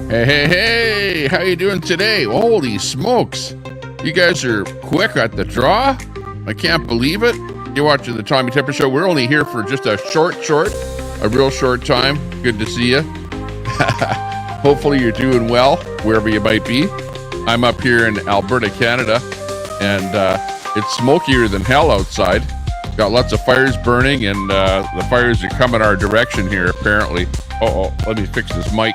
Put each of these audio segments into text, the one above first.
Hey, how you doing today? Holy smokes. You guys are quick at the draw? I can't believe it. You're watching the Tommy Temper Show. We're only here for just a a real short time. Good to see you. Hopefully you're doing well, wherever you might be. I'm up here in Alberta, Canada, and it's smokier than hell outside. Got lots of fires burning, and the fires are coming our direction here, apparently. Let me fix this mic.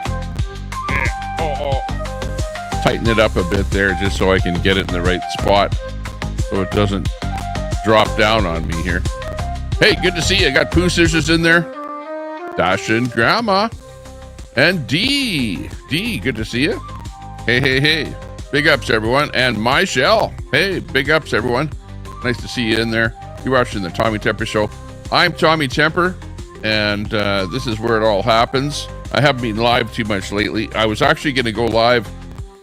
Tighten it up a bit there just so I can get it in the right spot so it doesn't drop down on me here. Hey, good to see you. I got Pooh Scissors in there. Dash and Grandma. And D, good to see you. Hey. Big ups, everyone. And My Shell. Hey, big ups, everyone. Nice to see you in there. You're watching the Tommy Temper Show. I'm Tommy Temper, and this is where it all happens. I haven't been live too much lately. I was actually going to go live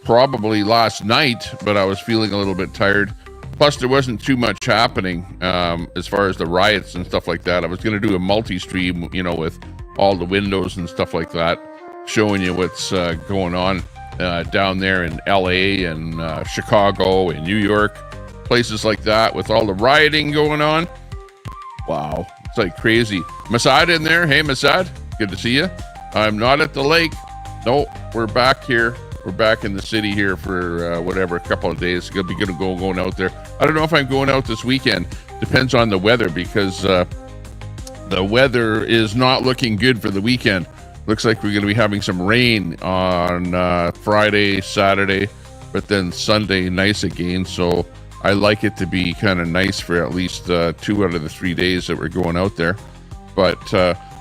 probably last night, but I was feeling a little bit tired. Plus, there wasn't too much happening as far as the riots and stuff like that. I was going to do a multi-stream, with all the windows and stuff like that, showing you what's going on down there in LA and Chicago and New York, places like that with all the rioting going on. Wow, it's like crazy. Masad in there. Hey, Masad, good to see you. I'm not at the lake. No, we're back here. We're back in the city here for a couple of days. Gonna be going out there. I don't know if I'm going out this weekend. Depends on the weather, because the weather is not looking good for the weekend. Looks like we're going to be having some rain on Friday, Saturday, but then Sunday nice again. So I like it to be kind of nice for at least 2 out of the 3 days that we're going out there. But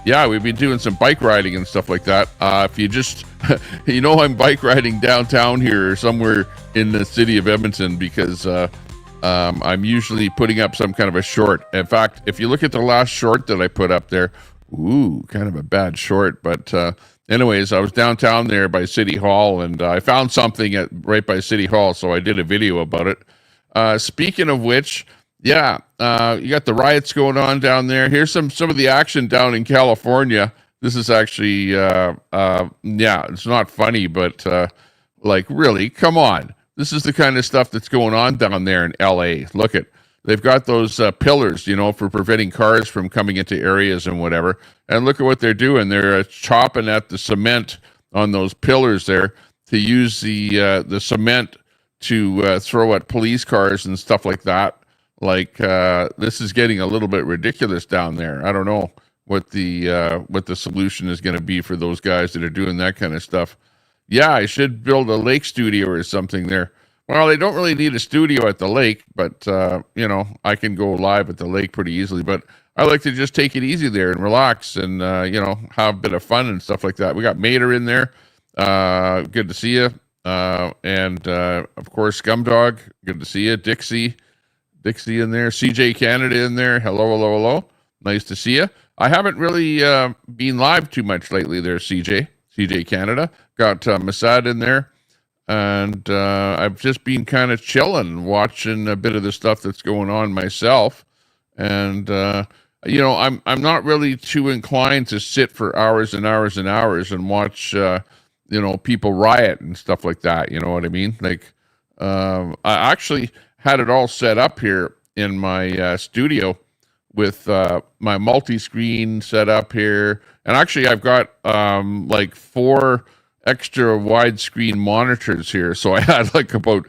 yeah, we've been doing some bike riding and stuff like that. If you just, I'm bike riding downtown here or somewhere in the city of Edmonton, because I'm usually putting up some kind of a short. In fact, if you look at the last short that I put up there, kind of a bad short. But anyways, I was downtown there by City Hall, and I found something right by City Hall, so I did a video about it. Speaking of which, yeah, you got the riots going on down there. Here's some of the action down in California. This is actually, it's not funny, but really, come on. This is the kind of stuff that's going on down there in LA. Look at, they've got those pillars, for preventing cars from coming into areas and whatever. And look at what they're doing. They're chopping at the cement on those pillars there to use the cement to throw at police cars and stuff like that. This is getting a little bit ridiculous down there. I don't know what the solution is going to be for those guys that are doing that kind of stuff. Yeah, I should build a lake studio or something there. Well, they don't really need a studio at the lake, but I can go live at the lake pretty easily. But I like to just take it easy there and relax and have a bit of fun and stuff like that. We got Mater in there. Good to see you. And of course, Scumdog. Good to see you. Dixie in there. CJ Canada in there. Hello. Nice to see you. I haven't really been live too much lately there, CJ Canada. Got Masad in there. And I've just been kind of chilling, watching a bit of the stuff that's going on myself. And, I'm not really too inclined to sit for hours and hours and hours and watch, people riot and stuff like that. You know what I mean? I actually had it all set up here in my studio with my multi-screen set up here. And actually, I've got 4 extra widescreen monitors here. So I had about,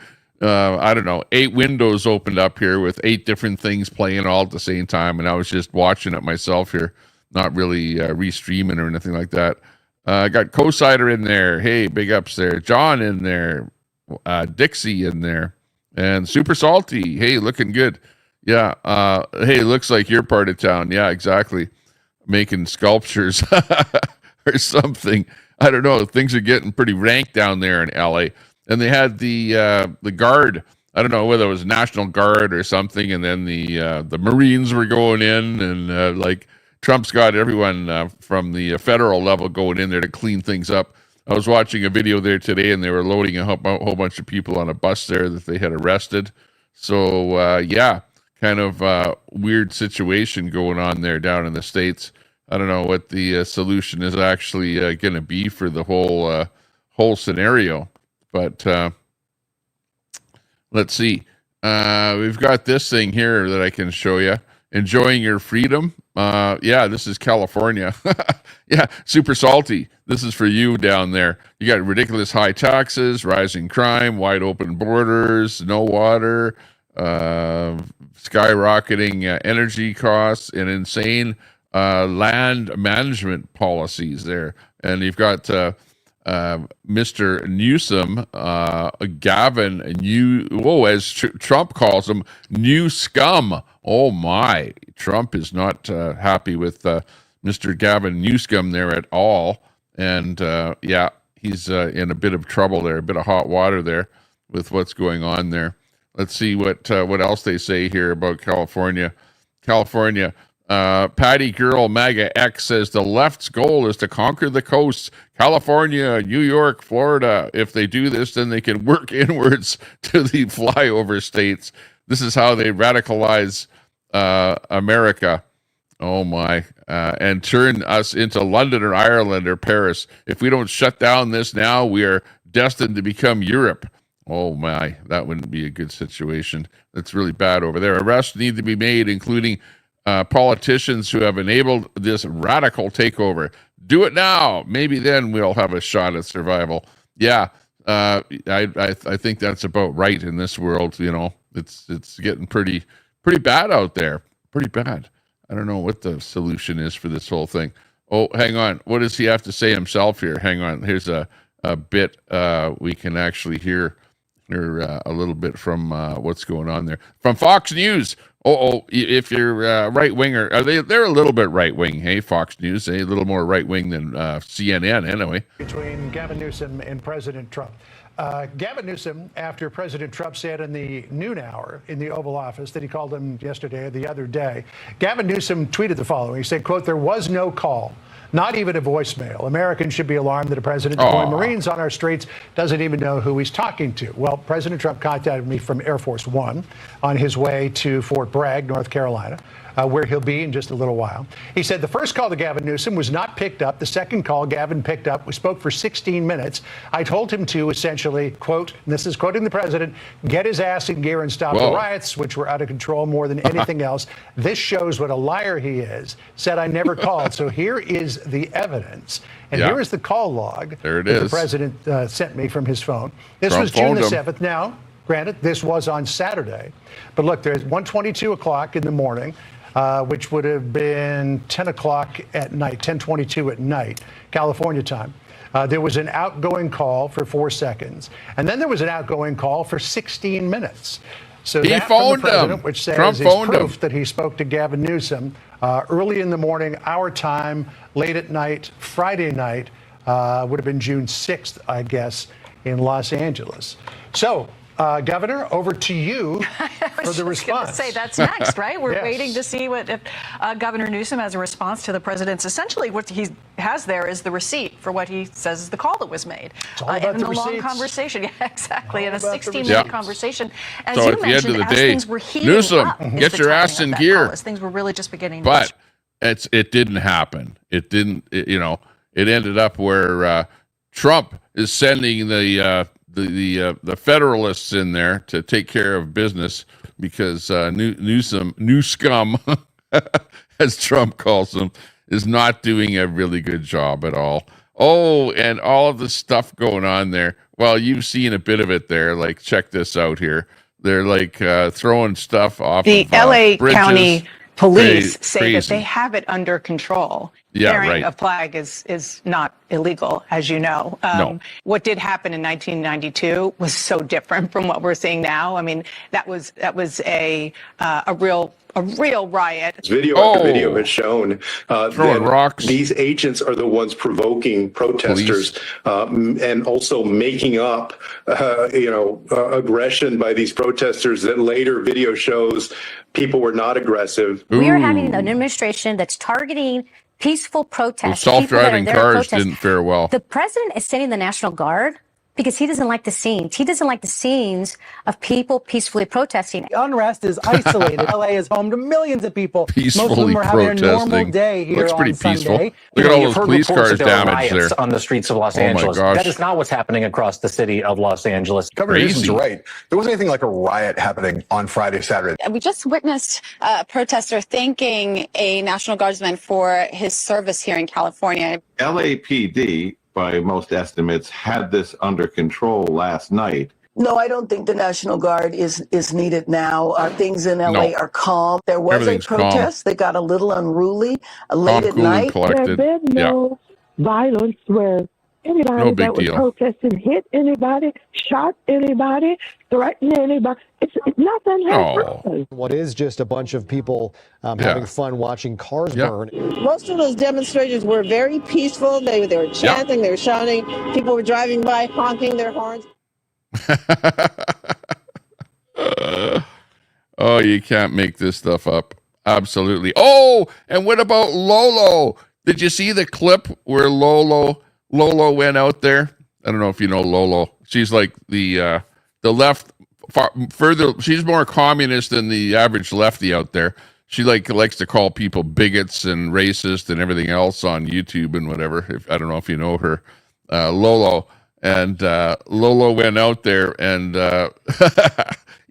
8 windows opened up here with 8 different things playing all at the same time. And I was just watching it myself here, not really restreaming or anything like that. I got Co-Sider in there. Hey, big ups there. John in there. Dixie in there. And Super Salty. Hey, looking good. Yeah. Hey, looks like you're part of town. Yeah, exactly. Making sculptures or something. I don't know. Things are getting pretty rank down there in LA. And they had the guard. I don't know whether it was National Guard or something. And then the Marines were going in, and Trump's got everyone from the federal level going in there to clean things up. I was watching a video there today, and they were loading a whole bunch of people on a bus there that they had arrested. So, kind of weird situation going on there down in the States. I don't know what the solution is actually going to be for the whole whole scenario. But let's see. We've got this thing here that I can show you. Enjoying your freedom. Yeah, this is California. Yeah, super salty. This is for you down there. You got ridiculous high taxes, rising crime, wide open borders, no water, skyrocketing energy costs, and insane land management policies there. And you've got Mr. Newsom, Gavin, as Trump calls him, new scum. Oh my, Trump is not happy with Mr. Gavin Newsom there at all. And yeah, he's in a bit of trouble there, a bit of hot water there with what's going on there. Let's see what else they say here about California. Patty Girl MAGA X says the left's goal is to conquer the coasts, California, New York, Florida. If they do this, then they can work inwards to the flyover states. This is how they radicalize America. Oh my. And turn us into London or Ireland or Paris. If we don't shut down this now, we are destined to become Europe. Oh my, that wouldn't be a good situation. That's really bad over there. Arrests need to be made, including politicians who have enabled this radical takeover. Do it now. Maybe then we'll have a shot at survival. Yeah, I think that's about right in this world. You know, it's getting pretty bad out there. Pretty bad. I don't know what the solution is for this whole thing. Oh, hang on. What does he have to say himself here? Hang on. Here's a bit we can actually hear a little bit from what's going on there. From Fox News. If you're right-winger, they're a little bit right-wing, hey, Fox News, a little more right-wing than CNN, anyway. Between Gavin Newsom and President Trump. Gavin Newsom, after President Trump said in the noon hour in the Oval Office that he called him yesterday or the other day, Gavin Newsom tweeted the following. He said, quote, "There was no call, not even a voicemail. Americans should be alarmed that a president deploying Marines on our streets doesn't even know who he's talking to." Well, President Trump contacted me from Air Force One on his way to Fort Bragg, North Carolina, where he'll be in just a little while. He said the first call to Gavin Newsom was not picked up. The second call Gavin picked up. We spoke for 16 minutes. I told him to essentially, quote, and this is quoting the president, "get his ass in gear and stop the riots, which were out of control more than anything else. This shows what a liar he is." Said I never called. So here is the evidence. And here is the call log that the president sent me from his phone. This was June the 7th. Now, granted, this was on Saturday. But look, there's 1:22 o'clock in the morning. Which would have been 10 o'clock at night, 10:22 at night, California time. There was an outgoing call for 4 seconds. And then there was an outgoing call for 16 minutes. So he that phoned from the president, him. which says Trump is phoned proof him. that he spoke to Gavin Newsom early in the morning, our time, late at night, Friday night, would have been June 6th, I guess, in Los Angeles. So, Governor, over to you for the response. Say that's next, right? We're waiting to see what if Governor Newsom has a response to the president's. Essentially, what he has there is the receipt for what he says is the call that was made. It's all about in the a long receipts. Conversation, yeah, exactly, in a 16-minute Yeah. conversation. As So you at the mentioned, end of the as day, things were heating Newsom, up, is get the your timing ass of in that gear. call, as things were really just beginning. But it didn't happen. It didn't. It ended up where Trump is sending the Federalists in there to take care of business because New scum, as Trump calls them, is not doing a really good job at all. Oh, and all of the stuff going on there. Well, you've seen a bit of it there. Like, check this out here. They're like throwing stuff off the of, LA bridges. County police say Crazy. that they have it under control. Yeah, Carrying right. a flag is not illegal, as you know. No. What did happen in 1992 was so different from what we're seeing now. I mean, that was a real riot. Video after video has shown Throwing rocks. These agents are the ones provoking protesters and also making up, aggression by these protesters that later video shows people were not aggressive. We are having an administration that's targeting peaceful protests. Self-driving cars didn't fare well. The president is sending the National Guard because he doesn't like the scenes. He doesn't like the scenes of people peacefully protesting. The unrest is isolated. LA is home to millions of people. Peacefully Most of them are having a normal protesting. day here Looks on pretty peaceful. Sunday. Look at all you've those heard police reports cars that there were damaged riots there. on the streets of Los Oh my Angeles. gosh. That is not what's happening across the city of Los Angeles. Governor Newsom's Crazy. right. There wasn't anything like a riot happening on Friday, Saturday. We just witnessed a protester thanking a National Guardsman for his service here in California. LAPD, by most estimates, had this under control last night. No, I don't think the National Guard is needed now. Things in LA are calm. There was a protest that got a little unruly late at night. Collected. There's been no violence where anybody that was protesting hit anybody, shot anybody, threatened anybody. It's nothing happened. What is just a bunch of people having fun watching cars burn. Most of those demonstrators were very peaceful. They were chanting, they were shouting. People were driving by, honking their horns. Oh, you can't make this stuff up. Absolutely. Oh, and what about Lolo? Did you see the clip where Lolo went out there? I don't know if you know Lolo. She's like the left further. She's more communist than the average lefty out there. She likes to call people bigots and racist and everything else on YouTube and whatever. I don't know if you know her, Lolo. And Lolo went out there and,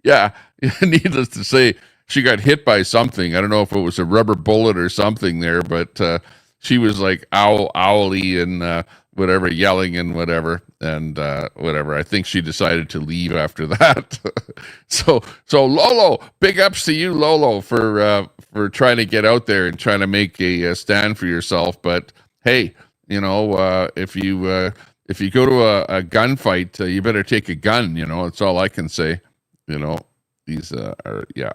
yeah, needless to say, she got hit by something. I don't know if it was a rubber bullet or something there, but she was like owly and whatever, yelling and whatever, and whatever. I think she decided to leave after that. So Lolo, big ups to you, Lolo, for trying to get out there and trying to make a stand for yourself. But hey, you know, if you go to a gunfight, you better take a gun, you know, that's all I can say. You know, these are, yeah,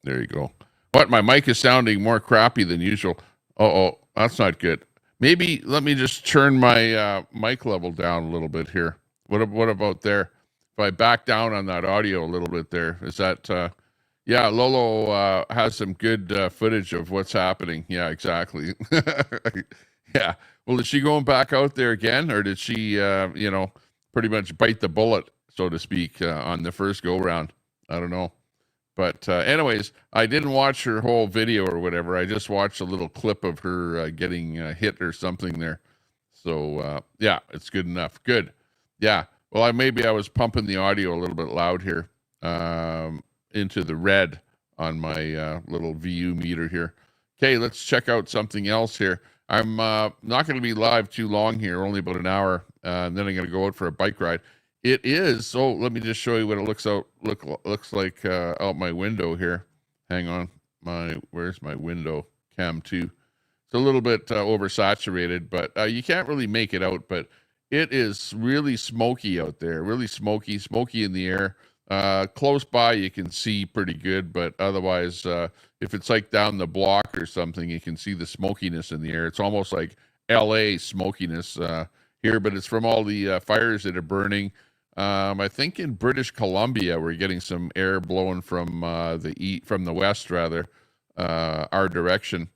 there you go. What, my mic is sounding more crappy than usual. Oh, that's not good. Maybe let me just turn my mic level down a little bit here. What about there? If I back down on that audio a little bit there, is that, yeah, Lolo has some good footage of what's happening. Yeah, exactly. Yeah. Well, is she going back out there again, or did she, you know, pretty much bite the bullet, so to speak, on the first go-round? I don't know. But anyways, I didn't watch her whole video or whatever. I just watched a little clip of her getting hit or something there. So, yeah, it's good enough. Good. Yeah. Well, maybe I was pumping the audio a little bit loud here into the red on my little VU meter here. Okay, let's check out something else here. I'm not going to be live too long here, only about an hour, and then I'm going to go out for a bike ride. It is, so let me just show you what it looks like out my window here. Hang on, where's my window? Cam 2. It's a little bit oversaturated, but you can't really make it out, but it is really smoky out there, really smoky in the air. Close by you can see pretty good, but otherwise if it's like down the block or something, you can see the smokiness in the air. It's almost like LA smokiness here, but it's from all the fires that are burning. I think in British Columbia we're getting some air blowing from the west rather, our direction,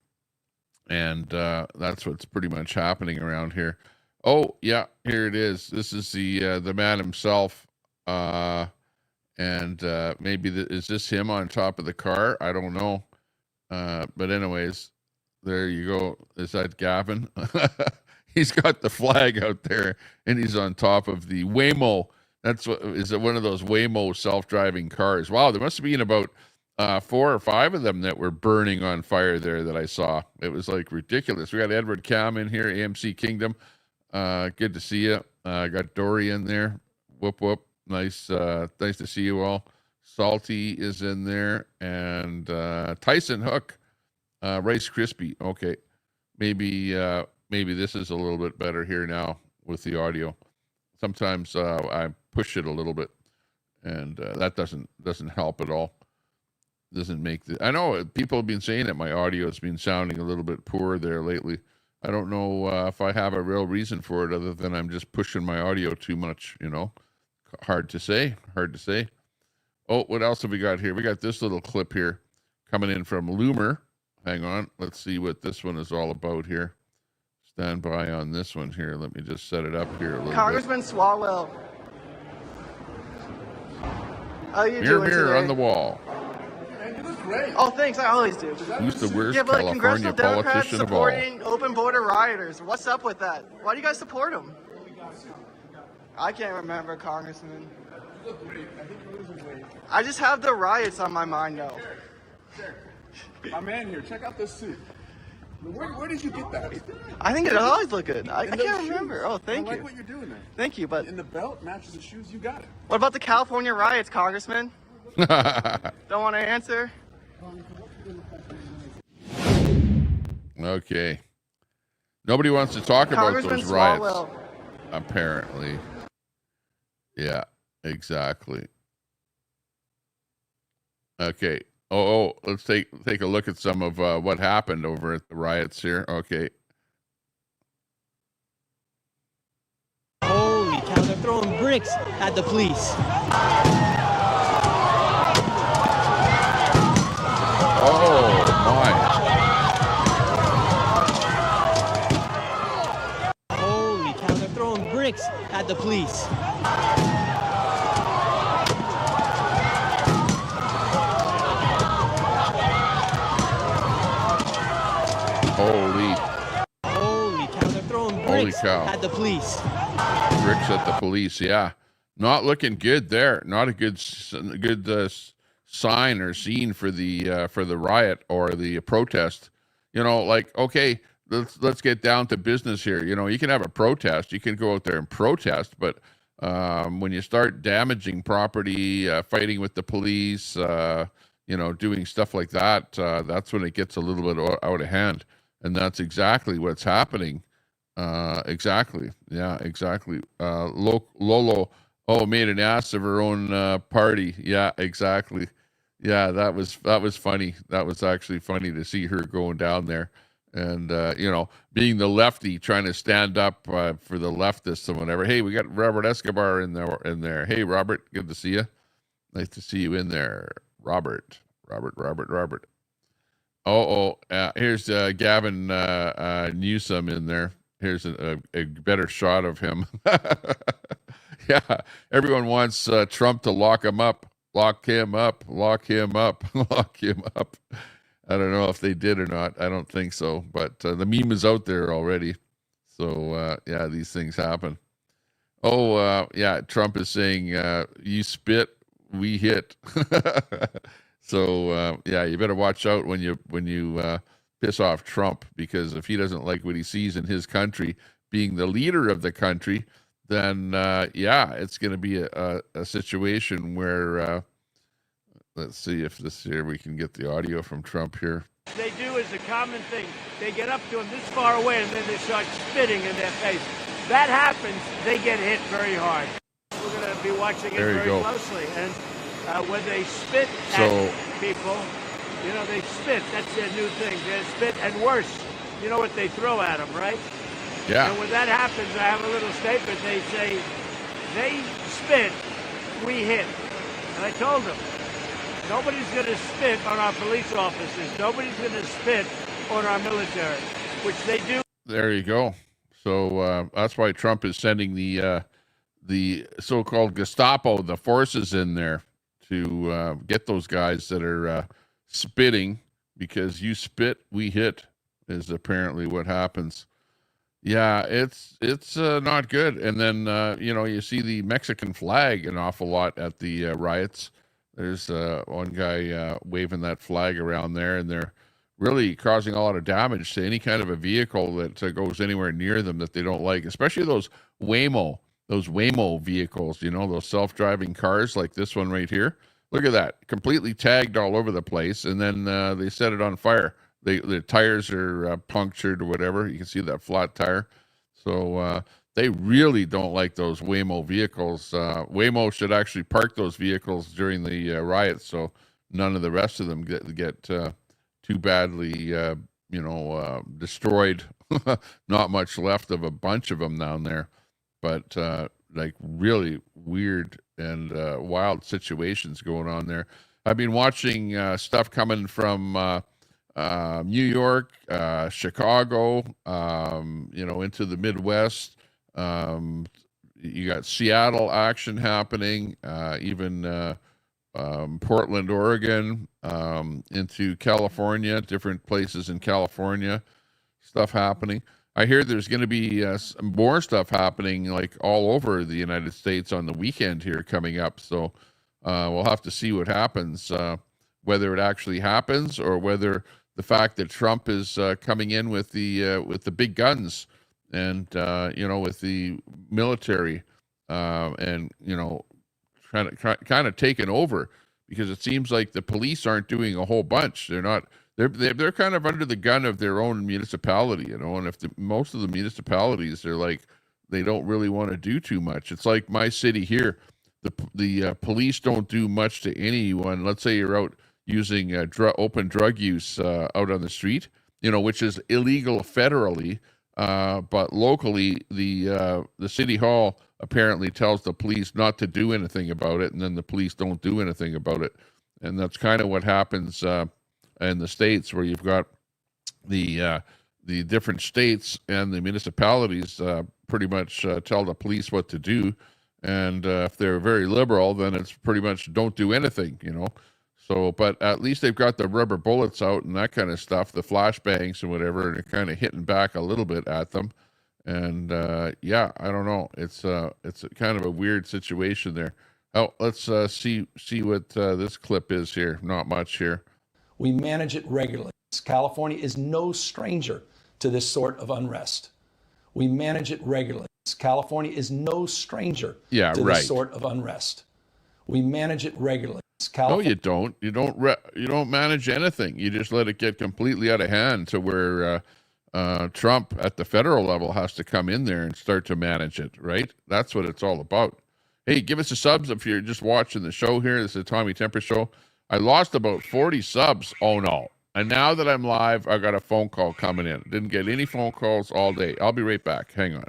and that's what's pretty much happening around here. Oh yeah, here it is. This is the man himself. And maybe is this him on top of the car? I don't know. But anyways, there you go. Is that Gavin? He's got the flag out there, and he's on top of the Waymo. Is it one of those Waymo self-driving cars? Wow, there must have been about 4 or 5 of them that were burning on fire there that I saw. It was like ridiculous. We got Edward Cam in here, AMC Kingdom. Good to see you. Got Dory in there. Whoop whoop. Nice to see you all. Salty is in there, and Tyson Hook, Rice Krispie. Okay, maybe this is a little bit better here now with the audio. Sometimes I push it a little bit, and that doesn't help at all. Doesn't make I know people have been saying that my audio has been sounding a little bit poor there lately. I don't know if I have a real reason for it other than I'm just pushing my audio too much, you know. Hard to say. Oh, what else have we got here? We got this little clip here coming in from Loomer. Hang on. Let's see what this one is all about here. Stand by on this one here. Let me just set it up here a little Congressman bit. Swalwell, How you Mirror, doing mirror today? on the wall. Man, you look great. Oh, thanks. I always do. Who's the worst Yeah, but like, California congressional Democrats politician of all? supporting open border rioters. What's up with that? Why do you guys support them? I can't remember, Congressman. You look great. I think you're losing weight. I just have the riots on my mind now. My man here, check out this suit. Where did you get that? I think it always look good. I And can't those remember. shoes. Oh, thank I you. like what you're doing there. Thank you, but And the belt matches the shoes. You got it. what about the California riots, Congressman? Don't want to answer? Okay. Nobody wants to talk about Congressman those riots. Swalwell. Apparently. Yeah, exactly. Okay. Oh, let's take a look at some of what happened over at the riots here. Okay. Holy cow, they're throwing bricks at the police. Oh, my. Holy cow, they're throwing bricks at the police. Holy cow, they're throwing bricks at the police. Bricks at the police, yeah. Not looking good there. Not a good sign or scene for the riot or the protest. You know, like, okay, let's get down to business here. You know, you can have a protest. You can go out there and protest, but when you start damaging property, fighting with the police, you know, doing stuff like that, that's when it gets a little bit out of hand. And that's exactly what's happening. Exactly. Yeah, exactly. Lolo, made an ass of her own party. Yeah, exactly. Yeah, that was funny. That was actually funny to see her going down there. And, you know, being the lefty, trying to stand up for the leftists and whatever. Hey, we got Robert Escobar in there. Hey, Robert, good to see you. Nice to see you in there, Robert. Here's Gavin Newsom in there. Here's a better shot of him. Yeah, everyone wants Trump to lock him up. I don't know if they did or not. I don't think so, but the meme is out there already. So, yeah, these things happen. Yeah, Trump is saying, you spit, we hit. So, yeah, you better watch out when you piss off Trump, because if he doesn't like what he sees in his country being the leader of the country, then, yeah, it's going to be a situation where, let's see if we can get the audio from Trump here. They do is a common thing. They get up to him this far away and then they start spitting in their face. That happens, they get hit very hard. We're going to be watching it very closely. And when they spit at people, you know, they spit. That's their new thing. They spit, and worse, you know what they throw at them, right? Yeah. And when that happens, I have a little statement. They say, they spit, we hit. And I told them, nobody's going to spit on our police officers. Nobody's going to spit on our military, which they do. There you go. So that's why Trump is sending the so-called Gestapo, the forces in there to get those guys that are spitting, because you spit, we hit, is apparently what happens. Yeah, it's not good. And then, you know, you see the Mexican flag an awful lot at the riots. There's one guy waving that flag around there, and they're really causing a lot of damage to any kind of a vehicle that goes anywhere near them that they don't like, especially those Waymo vehicles, you know, those self-driving cars like this one right here. Look at that, completely tagged all over the place, and then they set it on fire. The tires are punctured or whatever. You can see that flat tire. So they really don't like those Waymo vehicles. Waymo should actually park those vehicles during the riots, so none of the rest of them get too badly, destroyed. Not much left of a bunch of them down there, but like really weird and wild situations going on there. I've been watching stuff coming from New York, Chicago, into the Midwest. You got Seattle action happening, even Portland, Oregon, into California, different places in California, stuff happening. I hear there's going to be some more stuff happening like all over the United States on the weekend here coming up. So we'll have to see what happens, whether it actually happens or whether the fact that Trump is coming in with the big guns and, with the military and, kind of taken over, because it seems like the police aren't doing a whole bunch. They're kind of under the gun of their own municipality, and if most of the municipalities, they don't really want to do too much. It's like my city here, the police don't do much to anyone. Let's say you're out using open drug use out on the street, which is illegal federally, but locally the city hall apparently tells the police not to do anything about it, and then the police don't do anything about it. And that's kind of what happens in the States, where you've got the different states and the municipalities pretty much tell the police what to do. And if they're very liberal, then it's pretty much don't do anything, So, but at least they've got the rubber bullets out and that kind of stuff, the flashbangs and whatever, and they're kind of hitting back a little bit at them. And I don't know. It's kind of a weird situation there. Oh, let's see what this clip is here. Not much here. We manage it regularly. California is no stranger to this sort of unrest. We manage it regularly. California is no stranger to this sort of unrest. We manage it regularly. No, you don't. You don't manage anything. You just let it get completely out of hand to where Trump at the federal level has to come in there and start to manage it, right? That's what it's all about. Hey, give us a subs if you're just watching the show here. This is the Tommy Temper Show. I lost about 40 subs. Oh, no. And now that I'm live, I got a phone call coming in. Didn't get any phone calls all day. I'll be right back. Hang on.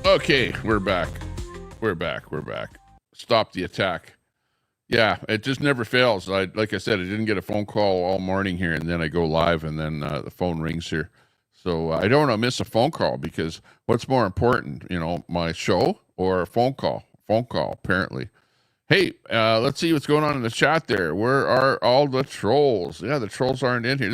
Okay, we're back. We're back. Stop the attack. Yeah, it just never fails. Like I said, I didn't get a phone call all morning here, and then I go live, and then the phone rings here. So I don't want to miss a phone call, because what's more important, my show or a phone call? Phone call, apparently. Hey, let's see what's going on in the chat there. Where are all the trolls? Yeah, the trolls aren't in here.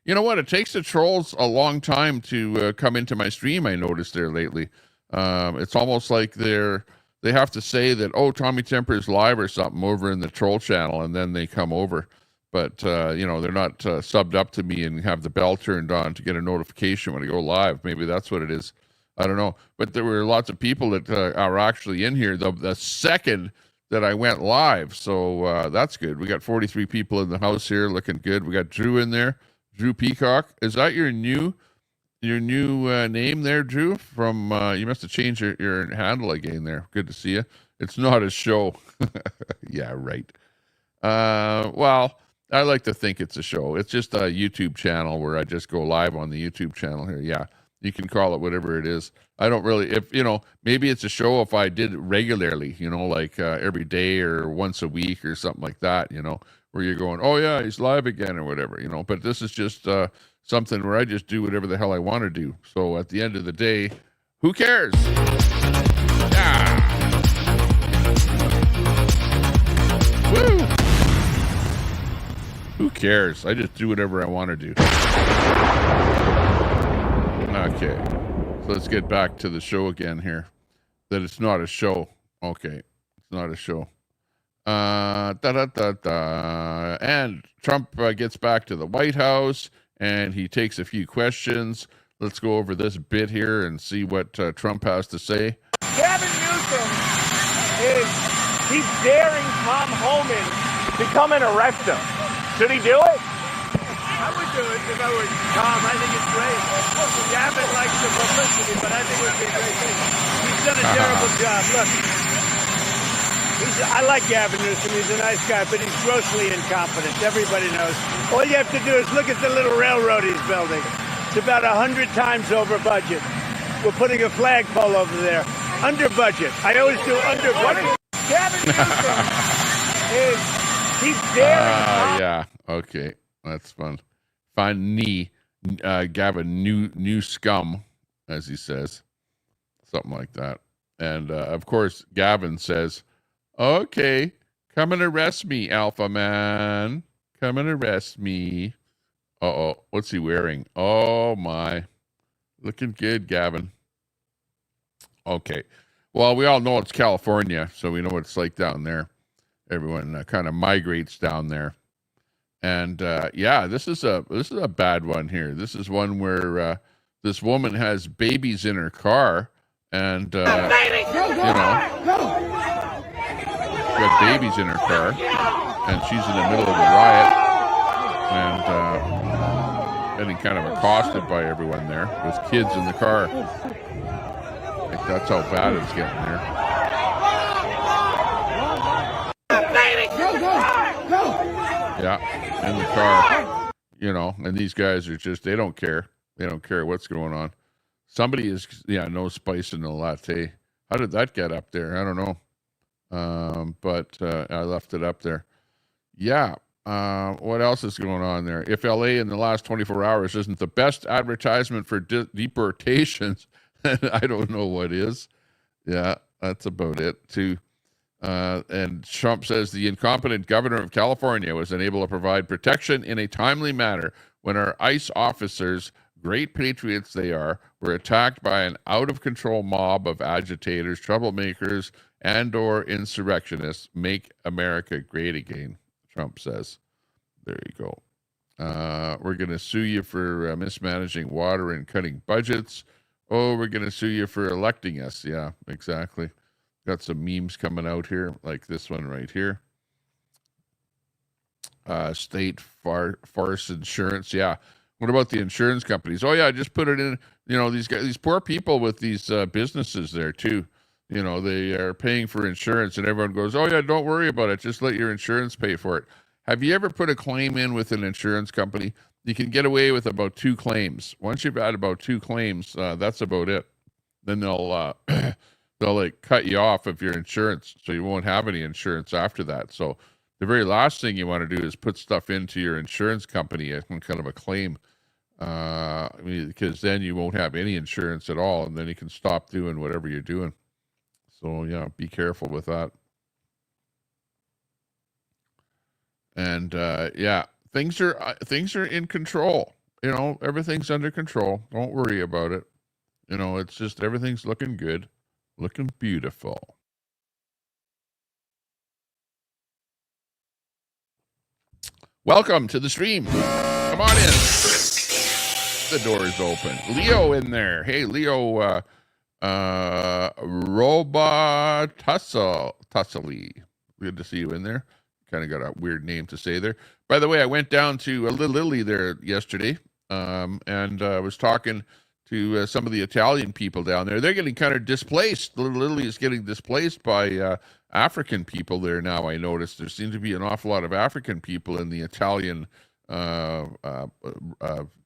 You know what? It takes the trolls a long time to come into my stream, I noticed there lately. It's almost like they have to say that, oh, Tommy Temper is live or something over in the troll channel, and then they come over. But, they're not subbed up to me and have the bell turned on to get a notification when I go live. Maybe that's what it is. I don't know. But there were lots of people that are actually in here the second that I went live. So that's good. We got 43 people in the house here, looking good. We got Drew in there. Drew Peacock. Is that your new name there, Drew? From you must have changed your handle again there. Good to see you. It's not a show. Yeah, right. Well, I like to think it's a show. It's just a YouTube channel where I just go live on the YouTube channel here. Yeah, you can call it whatever it is. I don't really, maybe it's a show if I did it regularly, like every day or once a week or something like that, where you're going, oh yeah, he's live again or whatever, but this is just something where I just do whatever the hell I want to do. So at the end of the day, who cares? Yeah. Woo! Who cares? I just do whatever I want to do. Okay. So let's get back to the show again here. That it's not a show. Okay, it's not a show. And Trump gets back to the White House, and he takes a few questions. Let's go over this bit here and see what Trump has to say. Gavin Newsom he's daring Tom Homan to come and arrest him. Should he do it? I would do it if I were Tom. I think it's great. Gavin likes the publicity, but I think it would be a great thing. He's done a terrible job. Look, I like Gavin Newsom. He's a nice guy, but he's grossly incompetent. Everybody knows. All you have to do is look at the little railroad he's building. It's about 100 times over budget. We're putting a flagpole over there. Under budget. I always do under budget. Gavin Newsom he's daring. Yeah, okay. That's fun. Find Gavin new scum, as he says. Something like that. And, of course, Gavin says, okay, come and arrest me, Alpha Man. Come and arrest me. Uh-oh, what's he wearing? Oh, my. Looking good, Gavin. Okay. Well, we all know it's California, so we know what it's like down there. Everyone kind of migrates down there. And, yeah, this is a bad one here. This is one where this woman has babies in her car, and, you know, got babies in her car, and she's in the middle of a riot, and getting kind of accosted by everyone there with kids in the car. Like, that's how bad it's getting there. Yeah, in the car, you know, and these guys are just, they don't care. They don't care what's going on. Somebody is, no spice in the latte. How did that get up there? I don't know. But I left it up there. Yeah. What else is going on there? If LA in the last 24 hours isn't the best advertisement for deportations, I don't know what is. Yeah, that's about it too. And Trump says the incompetent governor of California was unable to provide protection in a timely manner when our ICE officers, great patriots they are, were attacked by an out-of-control mob of agitators, troublemakers, and/or insurrectionists. Make America great again, Trump says. There you go. We're going to sue you for mismanaging water and cutting budgets. Oh, we're going to sue you for electing us. Yeah, exactly. Got some memes coming out here, like this one right here. State farce insurance. Yeah. What about the insurance companies? Oh, yeah, just put it in. You know, these poor people with these businesses there, too. You know, they are paying for insurance, and everyone goes, oh, yeah, don't worry about it. Just let your insurance pay for it. Have you ever put a claim in with an insurance company? You can get away with about 2 claims. Once you've had about 2 claims, that's about it. Then they'll like cut you off of your insurance, so you won't have any insurance after that. So the very last thing you want to do is put stuff into your insurance company as kind of a claim, because then you won't have any insurance at all, and then you can stop doing whatever you're doing. So yeah, be careful with that. And yeah, things are in control. You know, everything's under control. Don't worry about it. You know, it's just everything's looking good. Looking beautiful. Welcome to the stream. Come on in. The door is open. Leo in there. Hey, Leo. Tussely. Good to see you in there. Kind of got a weird name to say there. By the way, I went down to Little Italy there yesterday, and was talking to some of the Italian people down there. They're getting kind of displaced. Little Italy is getting displaced by African people there now, I noticed. There seems to be an awful lot of African people in the Italian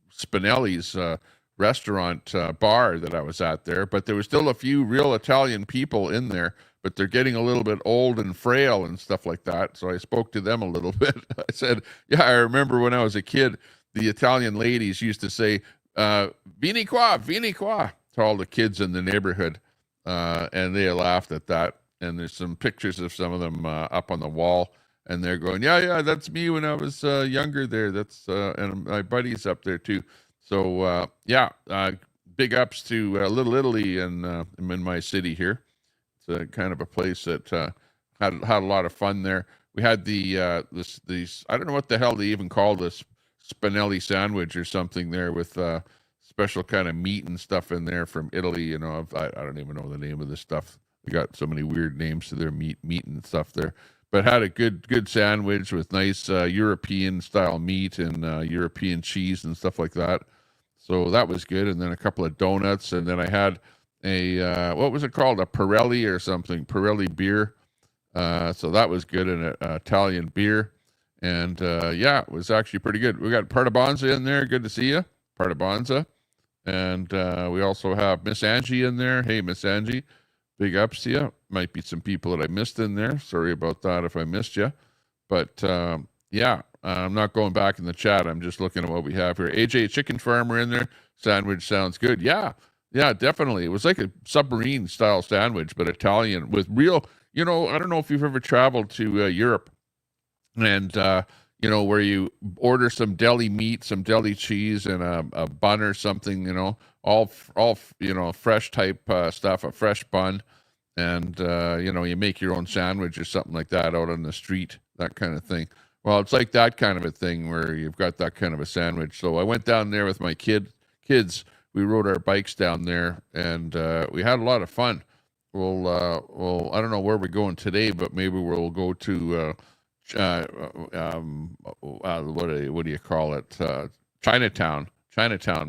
Spinelli's restaurant bar that I was at there. But there were still a few real Italian people in there, but they're getting a little bit old and frail and stuff like that. So I spoke to them a little bit. I said, yeah, I remember when I was a kid, the Italian ladies used to say, Vieni qua to all the kids in the neighborhood, and they laughed at that. And there's some pictures of some of them up on the wall, and they're going, yeah, that's me when I was younger there. That's and my buddies up there too. So yeah, big ups to Little Italy in my city here. It's a kind of a place that had a lot of fun there. We had these I don't know what the hell they even call this, Spinelli sandwich or something there with special kind of meat and stuff in there from Italy. You know, I don't even know the name of this stuff. They got so many weird names to their meat and stuff there. But had a good sandwich with nice European style meat and European cheese and stuff like that. So that was good. And then a couple of donuts. And then I had a, what was it called? A Pirelli or something, Pirelli beer. So that was good, and an Italian beer. And yeah, it was actually pretty good. We got Partabanza in there. Good to see you, Partabanza. And we also have Miss Angie in there. Hey, Miss Angie, big ups to you. Might be some people that I missed in there. Sorry about that if I missed you. But yeah, I'm not going back in the chat. I'm just looking at what we have here. AJ Chicken Farmer in there. Sandwich sounds good. Yeah, definitely. It was like a submarine style sandwich, but Italian with real, you know, I don't know if you've ever traveled to Europe and, you know, where you order some deli meat, some deli cheese, and a bun or something, you know, all you know, fresh type stuff, a fresh bun. And, you know, you make your own sandwich or something like that out on the street, that kind of thing. Well, it's like that kind of a thing where you've got that kind of a sandwich. So I went down there with my kids. We rode our bikes down there, and we had a lot of fun. Well, I don't know where we're going today, but maybe we'll go to what do you call it? Chinatown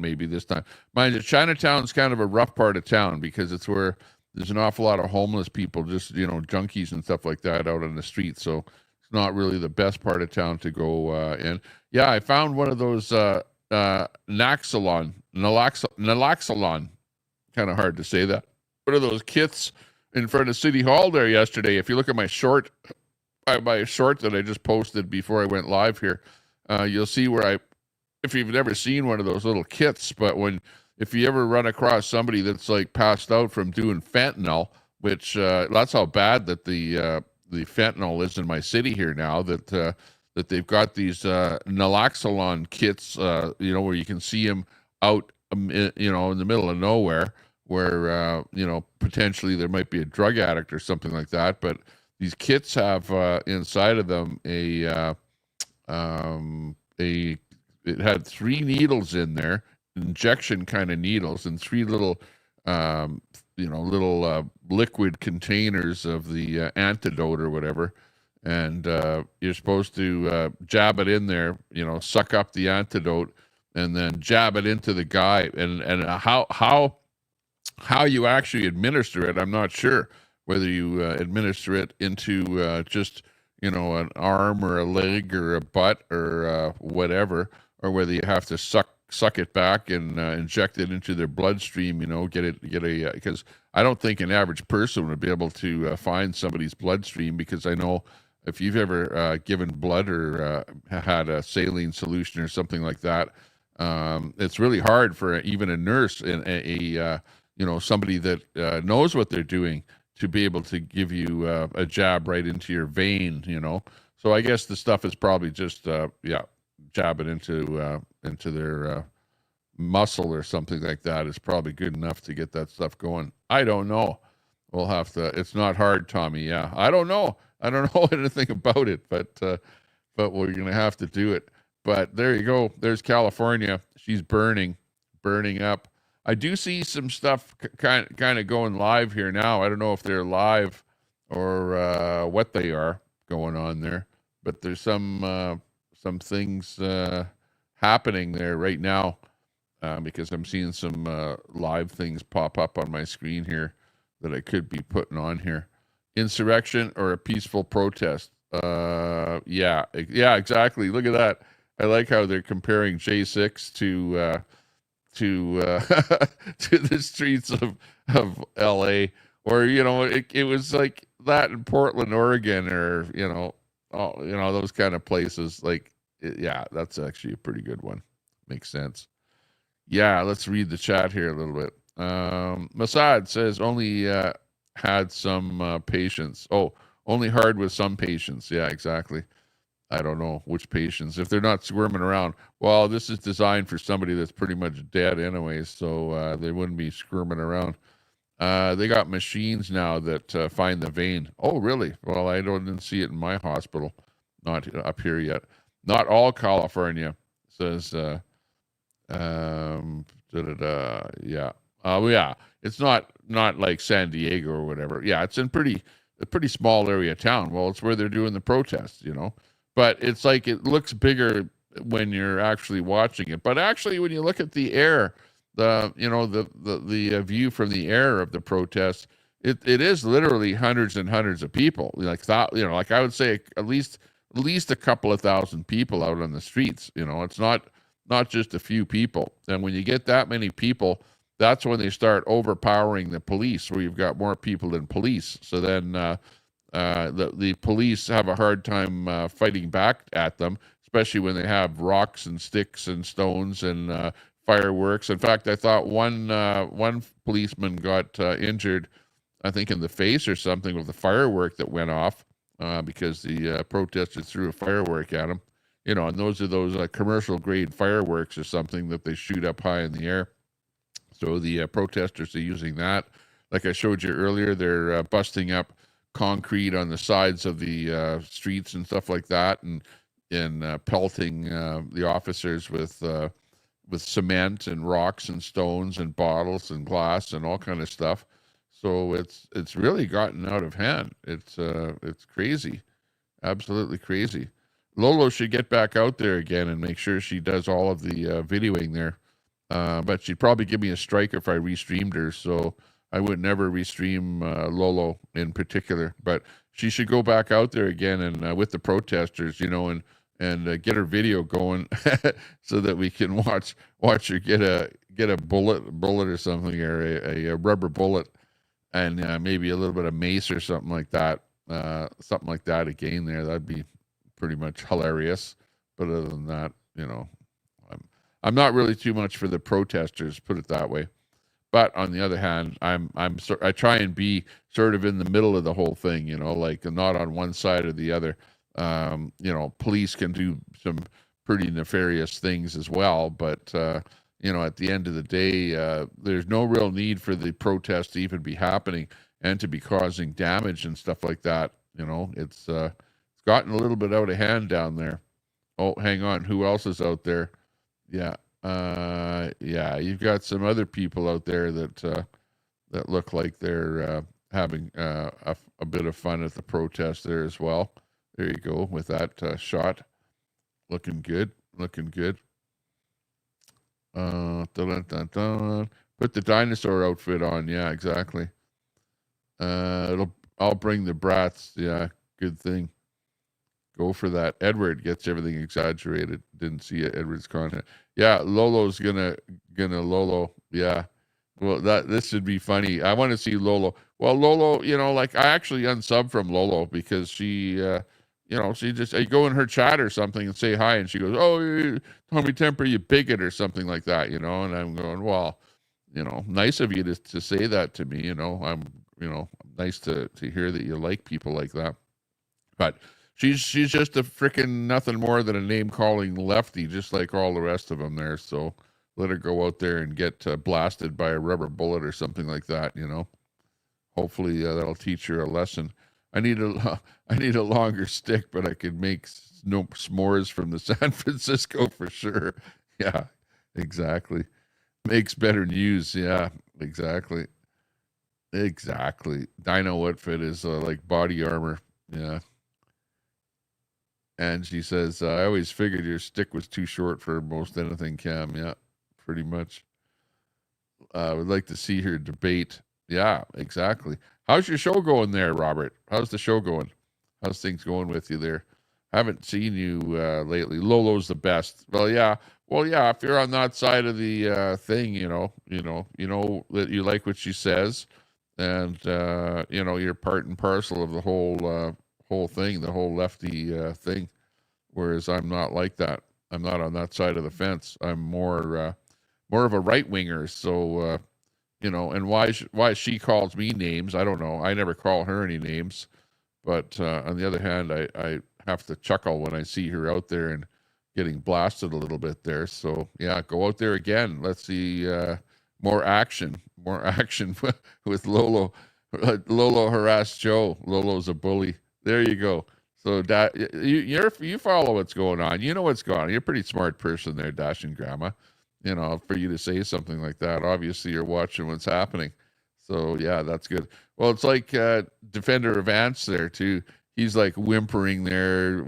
maybe this time. Mind you, Chinatown's kind of a rough part of town because it's where there's an awful lot of homeless people, just, you know, junkies and stuff like that out on the street. So it's not really the best part of town to go in. Yeah, I found one of those naloxone, kind of hard to say that. One of those kits in front of City Hall there yesterday. If you look at my short that I just posted before I went live here, you'll see where if you've never seen one of those little kits, but if you ever run across somebody that's like passed out from doing fentanyl, which that's how bad that the fentanyl is in my city here now, that they've got these naloxone kits, you know, where you can see them out, you know, in the middle of nowhere, where you know, potentially there might be a drug addict or something like that. But these kits have inside of them it had 3 needles in there, injection kind of needles, and 3 little liquid containers of the antidote or whatever. And you're supposed to jab it in there, you know, suck up the antidote, and then jab it into the guy. And how you actually administer it, I'm not sure. Whether you administer it into just, you know, an arm or a leg or a butt or whatever, or whether you have to suck it back and inject it into their bloodstream, you know, because I don't think an average person would be able to find somebody's bloodstream, because I know if you've ever given blood or had a saline solution or something like that, it's really hard for even a nurse and you know, somebody that knows what they're doing to be able to give you a jab right into your vein, you know. So I guess the stuff is probably just jab it into their muscle or something like that is probably good enough to get that stuff going. I don't know. We'll have to. It's not hard, Tommy. Yeah, I don't know anything about it, but we're gonna have to do it. But there you go. There's California. She's burning up. I do see some stuff kind of going live here now. I don't know if they're live or what they are going on there, but there's some things happening there right now because I'm seeing some live things pop up on my screen here that I could be putting on here. Insurrection or a peaceful protest? Yeah, exactly. Look at that. I like how they're comparing J6 to to the streets of LA, or, you know, it was like that in Portland, Oregon, or, you know, those kind of places. Like, yeah, that's actually a pretty good one. Makes sense. Yeah, let's read the chat here a little bit. Masad says only had some patience. Oh, only hard with some patients. Yeah, exactly. I don't know which patients. If they're not squirming around, well, this is designed for somebody that's pretty much dead anyways, so they wouldn't be squirming around. They got machines now that find the vein. Oh, really? Well, I didn't see it in my hospital. Not up here yet. Not all California, says, yeah. Yeah. It's not like San Diego or whatever. Yeah, it's in a pretty small area town. Well, it's where they're doing the protests, But it's like it looks bigger when you're actually watching it. But actually, when you look at the air, the view from the air of the protest, it is literally hundreds and hundreds of people. Like I would say at least a couple of thousand people out on the streets. It's not just a few people. And when you get that many people, that's when they start overpowering the police, where you've got more people than police. So then the police have a hard time fighting back at them, especially when they have rocks and sticks and stones and fireworks. In fact, I thought one policeman got injured, I think in the face or something, with the firework that went off because the protesters threw a firework at him. And those are those commercial grade fireworks or something that they shoot up high in the air. So the protesters are using that. Like I showed you earlier, they're busting up concrete on the sides of the streets and stuff like that, and pelting the officers with cement and rocks and stones and bottles and glass and all kind of stuff. So it's really gotten out of hand. It's crazy, absolutely crazy. Lolo should get back out there again and make sure she does all of the videoing there. But she'd probably give me a strike if I restreamed her, so I would never restream Lolo in particular. But she should go back out there again and with the protesters, and get her video going so that we can watch her get a bullet or something, or a rubber bullet, and maybe a little bit of mace or something like that. Again there. That'd be pretty much hilarious. But other than that, I'm not really too much for the protesters, put it that way. But on the other hand, I try and be sort of in the middle of the whole thing, like not on one side or the other. Police can do some pretty nefarious things as well, but at the end of the day, there's no real need for the protest to even be happening and to be causing damage and stuff like that. It's gotten a little bit out of hand down there. Oh, hang on, who else is out there? Yeah. You've got some other people out there that look like they're having a bit of fun at the protest there as well. There you go with that shot. Looking good. Put the dinosaur outfit on. Yeah, exactly. I'll bring the brats. Yeah, good thing. Go for that. Edward gets everything exaggerated. Didn't see Edward's content. Yeah, Lolo's gonna Lolo. Yeah. Well, this should be funny. I want to see Lolo. Well, Lolo, I actually unsub from Lolo because she, she just, I go in her chat or something and say hi, and she goes, "Oh, Tommy Temper, you bigot," or something like that, and I'm going, well, nice of you to say that to me, I'm, nice to hear that you like people like that, but she's just a freaking nothing more than a name-calling lefty, just like all the rest of them there. So let her go out there and get blasted by a rubber bullet or something like that. Hopefully that'll teach her a lesson. I need a longer stick, but I could make s'mores from the San Francisco for sure. Yeah, exactly. Makes better news. Yeah, exactly. Dino outfit is like body armor. Yeah. And she says, I always figured your stick was too short for most anything, Cam. Yeah, pretty much. I would like to see her debate. Yeah, exactly. How's your show going there, Robert? How's the show going? How's things going with you there? Haven't seen you lately. Lolo's the best. Well, yeah. If you're on that side of the thing, you know that you like what she says, and you're part and parcel of the whole thing, the whole lefty thing. Whereas I'm not like that. I'm not on that side of the fence. I'm more of a right winger. So and why she calls me names, I don't know. I never call her any names. But on the other hand, I have to chuckle when I see her out there and getting blasted a little bit there. So yeah, go out there again. Let's see more action with Lolo. Lolo harassed Joe. Lolo's a bully. There you go. So you follow what's going on. You know what's going on. You're a pretty smart person there, Dashing Grandma. You know, for you to say something like that, obviously you're watching what's happening. So yeah, that's good. Well, it's like Defender of Ants there too. He's like whimpering there,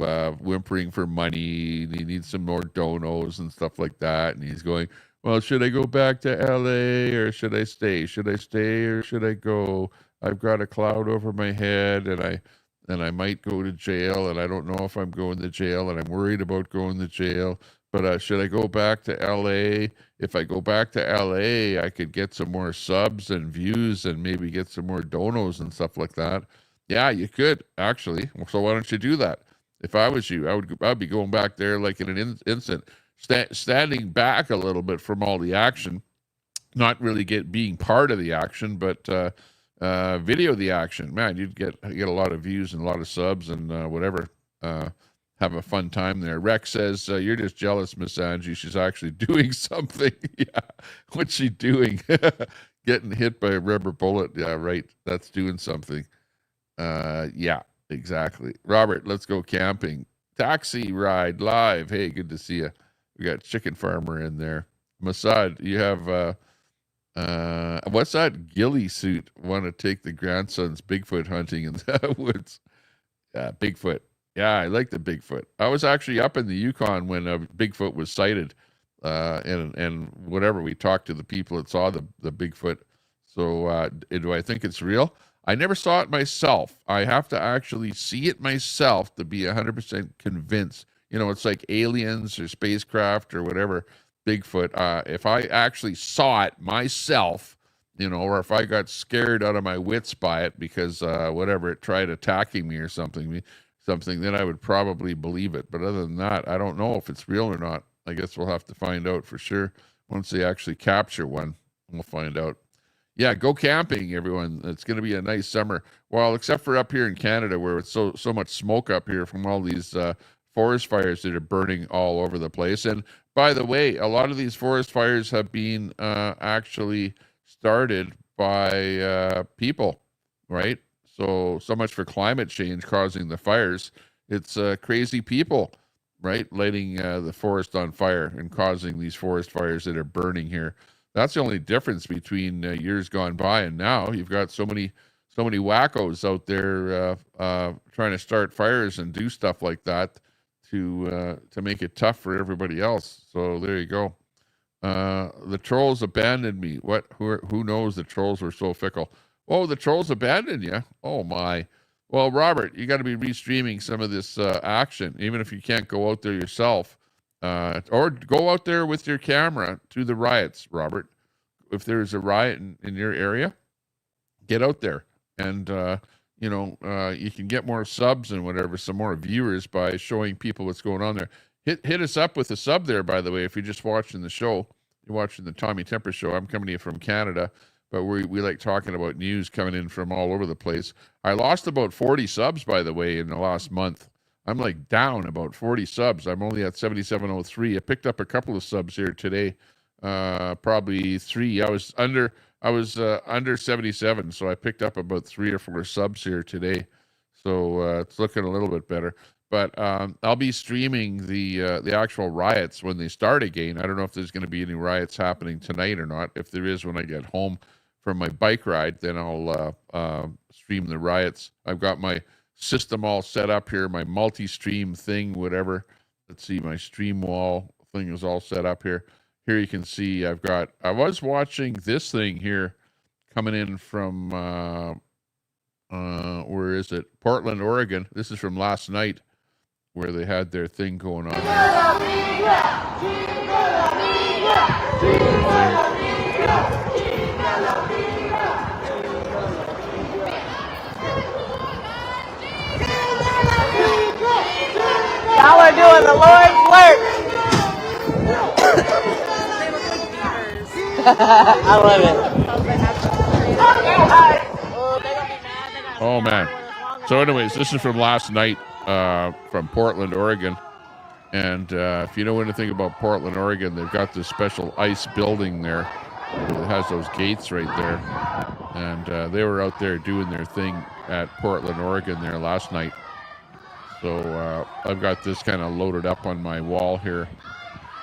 whimpering for money. He needs some more donos and stuff like that. And he's going, well, should I go back to LA or should I stay? Should I stay or should I go? I've got a cloud over my head and I might go to jail, and I don't know if I'm going to jail, and I'm worried about going to jail. But should I go back to LA? If I go back to LA, I could get some more subs and views and maybe get some more donos and stuff like that. Yeah, you could, actually. So why don't you do that? If I was you, I'd be going back there like in an instant, standing back a little bit from all the action, not really being part of the action, but video the action. Man, you'd get a lot of views and a lot of subs and whatever. Have a fun time there. Rex says, you're just jealous, Miss Angie. She's actually doing something. Yeah, what's she doing? Getting hit by a rubber bullet. Yeah, right. That's doing something. Yeah, exactly. Robert, let's go camping. Taxi ride live. Hey, good to see you. We got Chicken Farmer in there. Masad, you have what's that ghillie suit? Want to take the grandson's Bigfoot hunting in the woods? Yeah, Bigfoot. Yeah, I like the Bigfoot. I was actually up in the Yukon when Bigfoot was sighted, and whatever. We talked to the people that saw the Bigfoot. So do I think it's real? I never saw it myself. I have to actually see it myself to be 100% convinced. You know, it's like aliens or spacecraft or whatever, Bigfoot. If I actually saw it myself, you know, or if I got scared out of my wits by it because whatever, it tried attacking me or something, then I would probably believe it. But other than that, I don't know if it's real or not. I guess we'll have to find out for sure. Once they actually capture one, we'll find out. Yeah, go camping, everyone. It's going to be a nice summer. Well, except for up here in Canada where it's so much smoke up here from all these forest fires that are burning all over the place. And by the way, a lot of these forest fires have been actually started by people, right? So much for climate change causing the fires. It's crazy people, right? Lighting the forest on fire and causing these forest fires that are burning here. That's the only difference between years gone by and now. You've got so many wackos out there trying to start fires and do stuff like that to make it tough for everybody else. So there you go. The trolls abandoned me. What? Who knows? The trolls were so fickle. Oh, the trolls abandoned you. Oh my. Well, Robert, you got to be restreaming some of this action, even if you can't go out there yourself. Or go out there with your camera to the riots, Robert. If there's a riot in your area, get out there. And, you can get more subs and whatever, some more viewers by showing people what's going on there. Hit us up with a sub there, by the way, if you're just watching the show. You're watching the Tommy Temper Show. I'm coming to you from Canada, but we like talking about news coming in from all over the place. I lost about 40 subs, by the way, in the last month. I'm like down about 40 subs. I'm only at 7,703. I picked up a couple of subs here today, probably 3. I was under 77, so I picked up about 3 or 4 subs here today. So it's looking a little bit better. But I'll be streaming the actual riots when they start again. I don't know if there's going to be any riots happening tonight or not. If there is, when I get home from my bike ride, then I'll stream the riots. I've got my system all set up here, my multi-stream thing, whatever. Let's see, my stream wall thing is all set up here. Here you can see I was watching this thing here coming in from where is it? Portland, Oregon. This is from last night where they had their thing going on. Y'all are doing the Lord's work. I love it. Oh man. So anyways, this is from last night. from Portland, Oregon. And if you know anything about Portland, Oregon, they've got this special ice building there that has those gates right there. And they were out there doing their thing at Portland, Oregon there last night. So I've got this kind of loaded up on my wall here.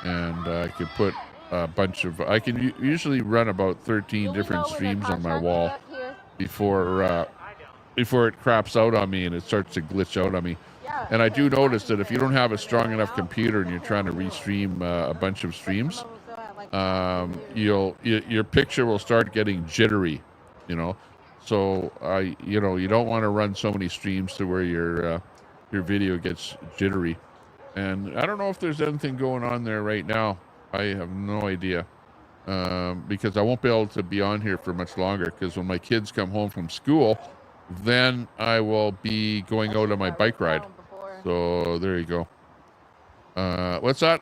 And I could put a bunch of... I can usually run about 13 different streams on my wall before it craps out on me and it starts to glitch out on me. And I do notice that if you don't have a strong enough computer and you're trying to restream a bunch of streams, your picture will start getting jittery, you know. So you don't want to run so many streams to where your video gets jittery. And I don't know if there's anything going on there right now. I have no idea, because I won't be able to be on here for much longer, because when my kids come home from school, then I will be going out on my bike ride. So there you go. What's that?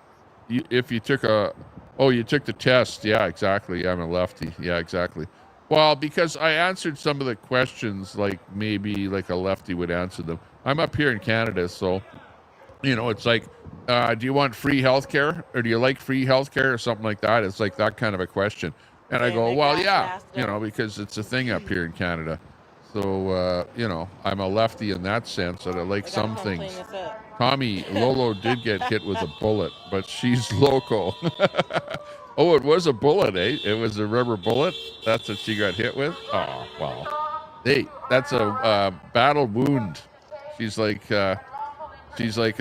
If you took you took the test. Yeah, exactly. I'm a lefty. Yeah, exactly. Well, because I answered some of the questions like maybe like a lefty would answer them. I'm up here in Canada, so, you know, it's like, do you want free healthcare, or do you like free healthcare, or something like that? It's like that kind of a question. And I go, well, yeah, you know, because it's a thing up here in Canada. So, you know, I'm a lefty in that sense, that I like some things. Tommy, Lolo did get hit with a bullet, but she's local. Oh, it was a bullet, eh? It was a rubber bullet? That's what she got hit with? Oh, wow. Hey, that's a battle wound. She's like a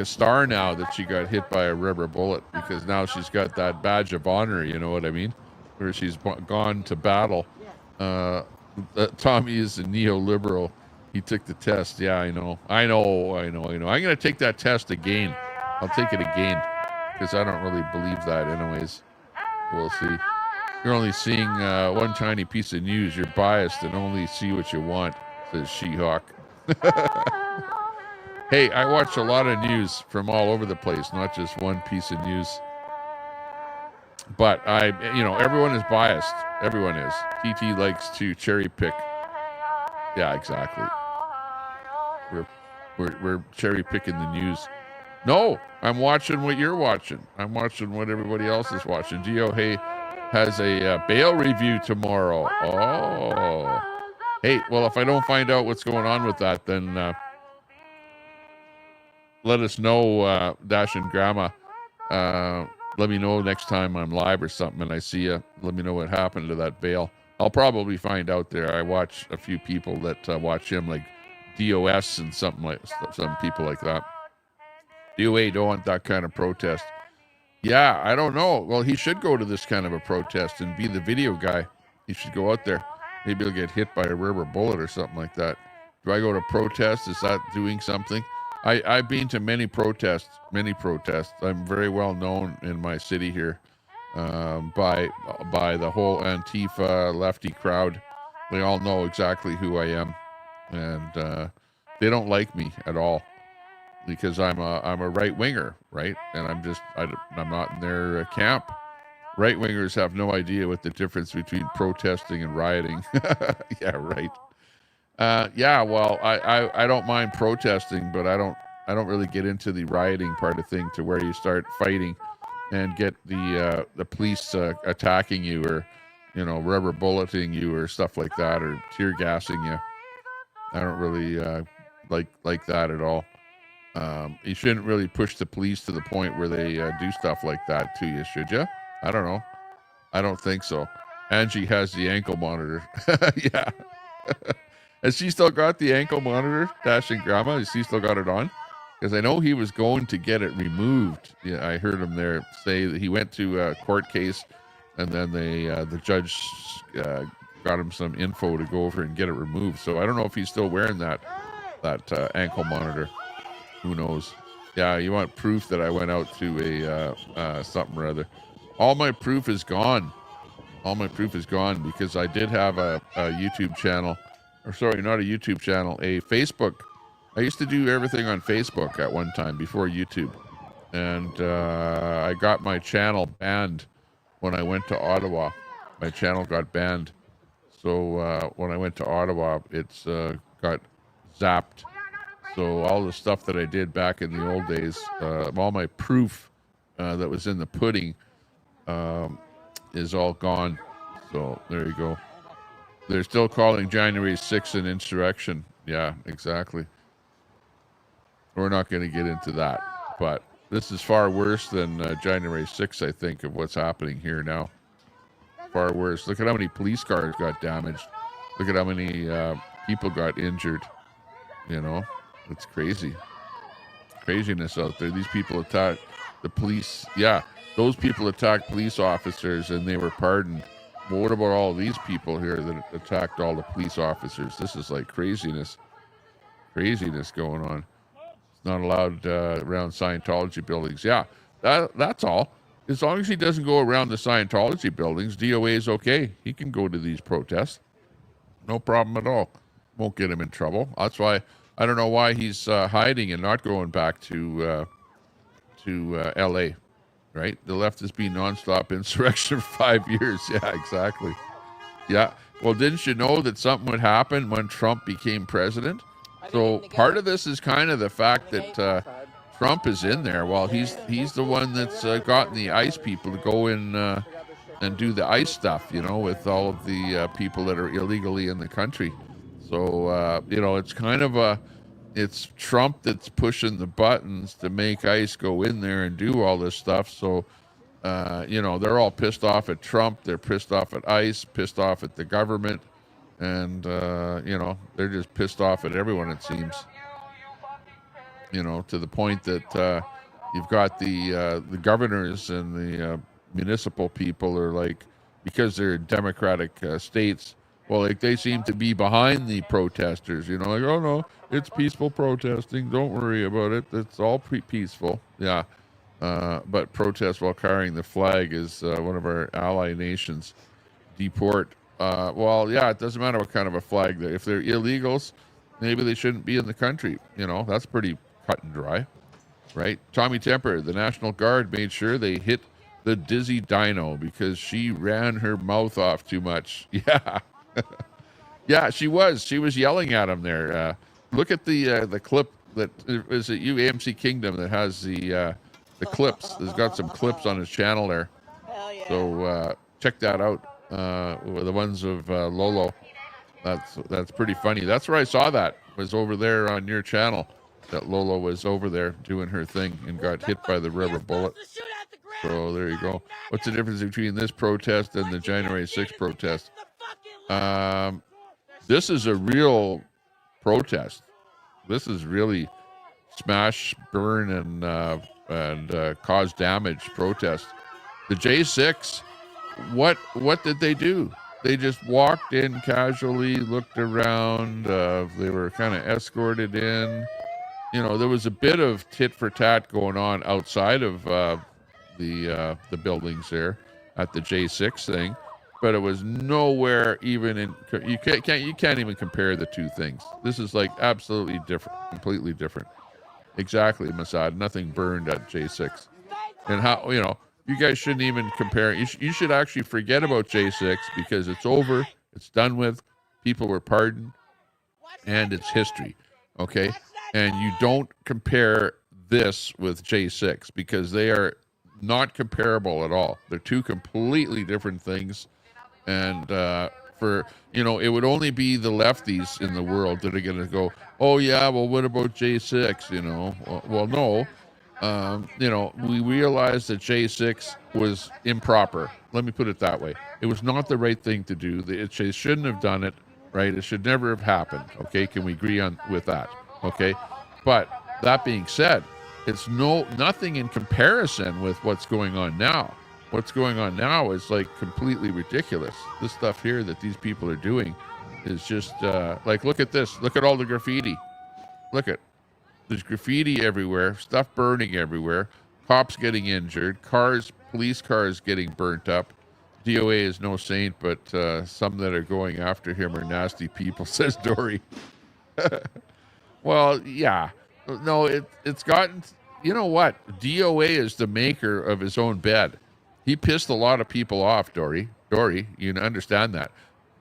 star now that she got hit by a rubber bullet, because now she's got that badge of honor, you know what I mean? Where she's gone to battle. Tommy is a neoliberal. He took the test. Yeah, I know. I'm going to take that test again. I'll take it again, because I don't really believe that anyways. We'll see. You're only seeing one tiny piece of news. You're biased and only see what you want, says She-Hawk. Hey, I watch a lot of news from all over the place, not just one piece of news. But everyone is biased. Everyone is. TT likes to cherry pick. Yeah, exactly. We're cherry picking the news. No, I'm watching what you're watching. I'm watching what everybody else is watching. Gio Hay has a bail review tomorrow. Oh. Hey, well, if I don't find out what's going on with that, then let us know, Dash and Grandma. Let me know next time I'm live or something and I see you. Let me know what happened to that bail. I'll probably find out there. I watch a few people that watch him, like DOS and some people like that. DOA don't want that kind of protest. Yeah, I don't know. Well, he should go to this kind of a protest and be the video guy. He should go out there. Maybe he'll get hit by a rubber bullet or something like that. Do I go to protest? Is that doing something? I've been to many protests. I'm very well known in my city here by the whole Antifa lefty crowd. They all know exactly who I am, and they don't like me at all because I'm a right winger, right? And I'm not in their camp. Right wingers have no idea what the difference between protesting and rioting. Yeah, right. Well, I don't mind protesting, but I don't really get into the rioting part of thing, to where you start fighting and get the police attacking you, or rubber bulleting you or stuff like that, or tear gassing you. I don't really like that at all. You shouldn't really push the police to the point where they do stuff like that to you, should you? I don't know. I don't think so. Angie has the ankle monitor. Yeah. Has she still got the ankle monitor, Dash and Grandma? Has she still got it on? Because I know he was going to get it removed. Yeah, I heard him there say that he went to a court case, and then the judge got him some info to go over and get it removed. So I don't know if he's still wearing that ankle monitor. Who knows? Yeah, you want proof that I went out to a something or other. All my proof is gone. All my proof is gone, because I did have a YouTube channel. Or sorry, not a YouTube channel, a Facebook. I used to do everything on Facebook at one time before YouTube. And I got my channel banned when I went to Ottawa. My channel got banned. So when I went to Ottawa, it's got zapped. So all the stuff that I did back in the old days, all my proof that was in the pudding is all gone. So there you go. They're still calling January 6th an insurrection. Yeah, exactly. We're not going to get into that. But this is far worse than January 6th, I think, of what's happening here now. Far worse. Look at how many police cars got damaged. Look at how many people got injured. You know, it's crazy. Craziness out there. These people attacked the police. Yeah, those people attacked police officers and they were pardoned. Well, what about all these people here that attacked all the police officers? This is like craziness. Craziness going on. It's not allowed around Scientology buildings. Yeah, that's all. As long as he doesn't go around the Scientology buildings, DOA is okay. He can go to these protests. No problem at all. Won't get him in trouble. That's why I don't know why he's hiding and not going back to L.A., right? The left has been nonstop insurrection for 5 years. Yeah, exactly. Yeah. Well, didn't you know that something would happen when Trump became president? So part of this is kind of the fact that Trump is in there. Well, he's the one that's gotten the ICE people to go in and do the ICE stuff, you know, with all of the people that are illegally in the country. So, you know, it's kind of it's Trump that's pushing the buttons to make ICE go in there and do all this stuff. So, you know, they're all pissed off at Trump. They're pissed off at ICE, pissed off at the government. And, you know, they're just pissed off at everyone, it seems. You know, to the point that you've got the governors and the municipal people are like, because they're democratic states, well, like they seem to be behind the protesters, you know, like, oh no, it's peaceful protesting. Don't worry about it. It's all peaceful. Yeah. But protest while carrying the flag is one of our ally nations. Deport. Well, yeah, it doesn't matter what kind of a flag. If they're illegals, maybe they shouldn't be in the country. You know, that's pretty cut and dry, right? Tommy Temper, the National Guard made sure they hit the dizzy dino because she ran her mouth off too much. Yeah. Yeah, she was yelling at him there. Look at the clip that is at AMC Kingdom that has the clips. There's got some clips on his channel there. Hell yeah. So check that out. The ones of Lolo. That's pretty funny. That's where I saw that, was over there on your channel. That Lolo was over there doing her thing and got hit by the rubber bullet. So there you go. What's the difference between this protest and the January 6th protest? This is a real protest. This is really smash, burn, and cause damage protest. The J6, what did they do? They just walked in casually, looked around. They were kind of escorted in. You know, there was a bit of tit for tat going on outside of the buildings there at the J6 thing, but it was nowhere even in. You can't even compare the two things. This is like absolutely different, completely different. Exactly, Mossad. Nothing burned at J6, and how, you know, you guys shouldn't even compare. You should actually forget about J6 because it's over. It's done with. People were pardoned, and it's history. Okay. And you don't compare this with J6 because they are not comparable at all. They're two completely different things. And for, you know, it would only be the lefties in the world that are going to go, oh, yeah, well, what about J6? You know, well, no. You know, we realized that J6 was improper. Let me put it that way. It was not the right thing to do. They shouldn't have done it, right? It should never have happened. Okay, can we agree on with that? Okay, but that being said, it's nothing in comparison with what's going on now. What's going on now is like completely ridiculous. This stuff here that these people are doing is just like, look at this. Look at all the graffiti. There's graffiti everywhere, stuff burning everywhere, cops getting injured, police cars getting burnt up. DOA is no saint, but some that are going after him are nasty people, says Dory. Well, yeah. No, it's gotten, you know what? DOA is the maker of his own bed. He pissed a lot of people off, Dory. Dory, you understand that.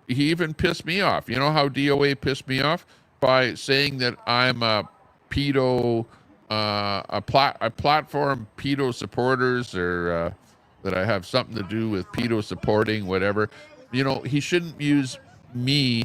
He even pissed me off. You know how DOA pissed me off? By saying that I'm pedo, a platform pedo supporters, or that I have something to do with pedo supporting, whatever. You know, he shouldn't use me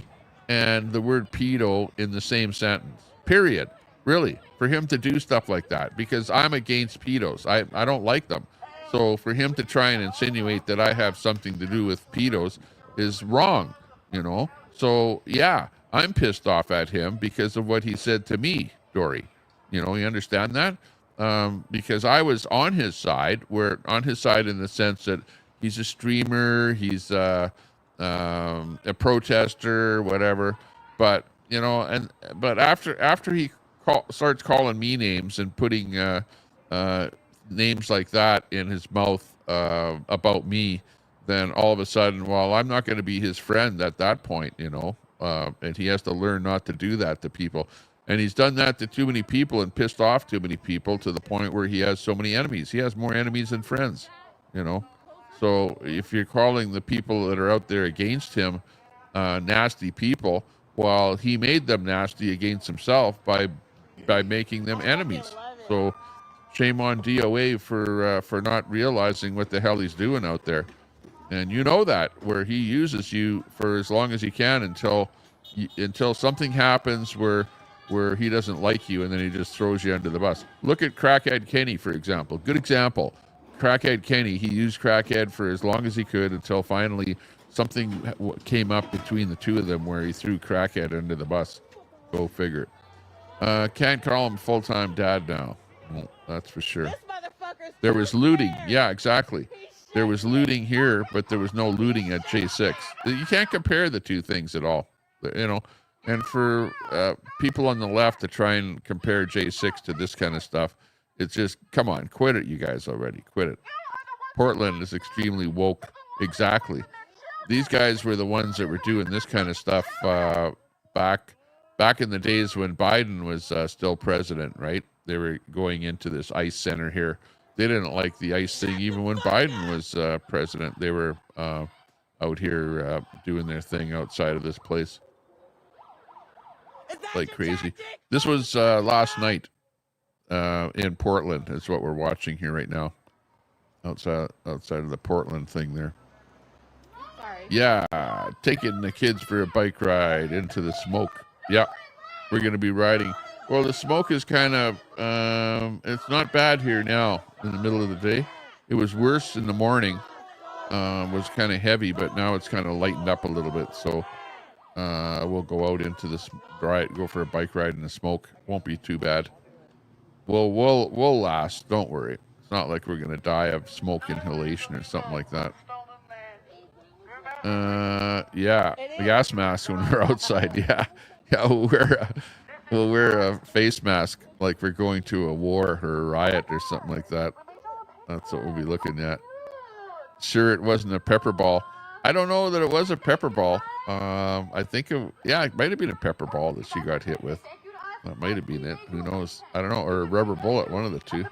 and the word pedo in the same sentence, period. Really, for him to do stuff like that, because I'm against pedos. I don't like them. So for him to try and insinuate that I have something to do with pedos is wrong, you know? So yeah, I'm pissed off at him because of what he said to me, Dory. You know, you understand that? Because I was on his side, on his side in the sense that he's a streamer, he's a protester, whatever. But you know, but after he starts calling me names and putting names like that in his mouth about me, then all of a sudden, well, I'm not going to be his friend at that point, you know. And he has to learn not to do that to people. And he's done that to too many people and pissed off too many people to the point where he has so many enemies. He has more enemies than friends, you know. So if you're calling the people that are out there against him nasty people, well, he made them nasty against himself by making them enemies. So shame on DOA for not realizing what the hell he's doing out there. And you know that, where he uses you for as long as he can until something happens where he doesn't like you, and then he just throws you under the bus. Look at Crackhead Kenny, for example. Good example. Crackhead Kenny, he used Crackhead for as long as he could until finally something came up between the two of them where he threw Crackhead under the bus. Go figure. Can't call him full-time dad now. Well, that's for sure. There was looting. Yeah, exactly. There was looting here, but there was no looting at J6. You can't compare the two things at all, you know. And for people on the left to try and compare J6 to this kind of stuff, it's just, come on, quit it, you guys already. Quit it. Portland is extremely woke. Exactly. These guys were the ones that were doing this kind of stuff back in the days when Biden was still president, right? They were going into this ICE center here. They didn't like the ICE thing even when Biden was president. They were out here doing their thing outside of this place like crazy. This was last night in Portland. Is what we're watching here right now, outside of the Portland thing there. Sorry. Yeah, taking the kids for a bike ride into the smoke. Yeah, we're going to be riding. Well, the smoke is kind of, it's not bad here now in the middle of the day. It was worse in the morning, was kind of heavy, but now it's kind of lightened up a little bit. So we'll go out into this ride, go for a bike ride in the smoke. Won't be too bad. We'll last. Don't worry. It's not like we're going to die of smoke inhalation or something like that. Yeah, the gas mask when we're outside. Yeah, we'll wear a face mask like we're going to a war or a riot or something like that. That's what we'll be looking at. Sure, it wasn't a pepper ball. I don't know that it was a pepper ball. I think it might have been a pepper ball that she got hit with. That might have been it. Who knows? I don't know. Or a rubber bullet, one of the two.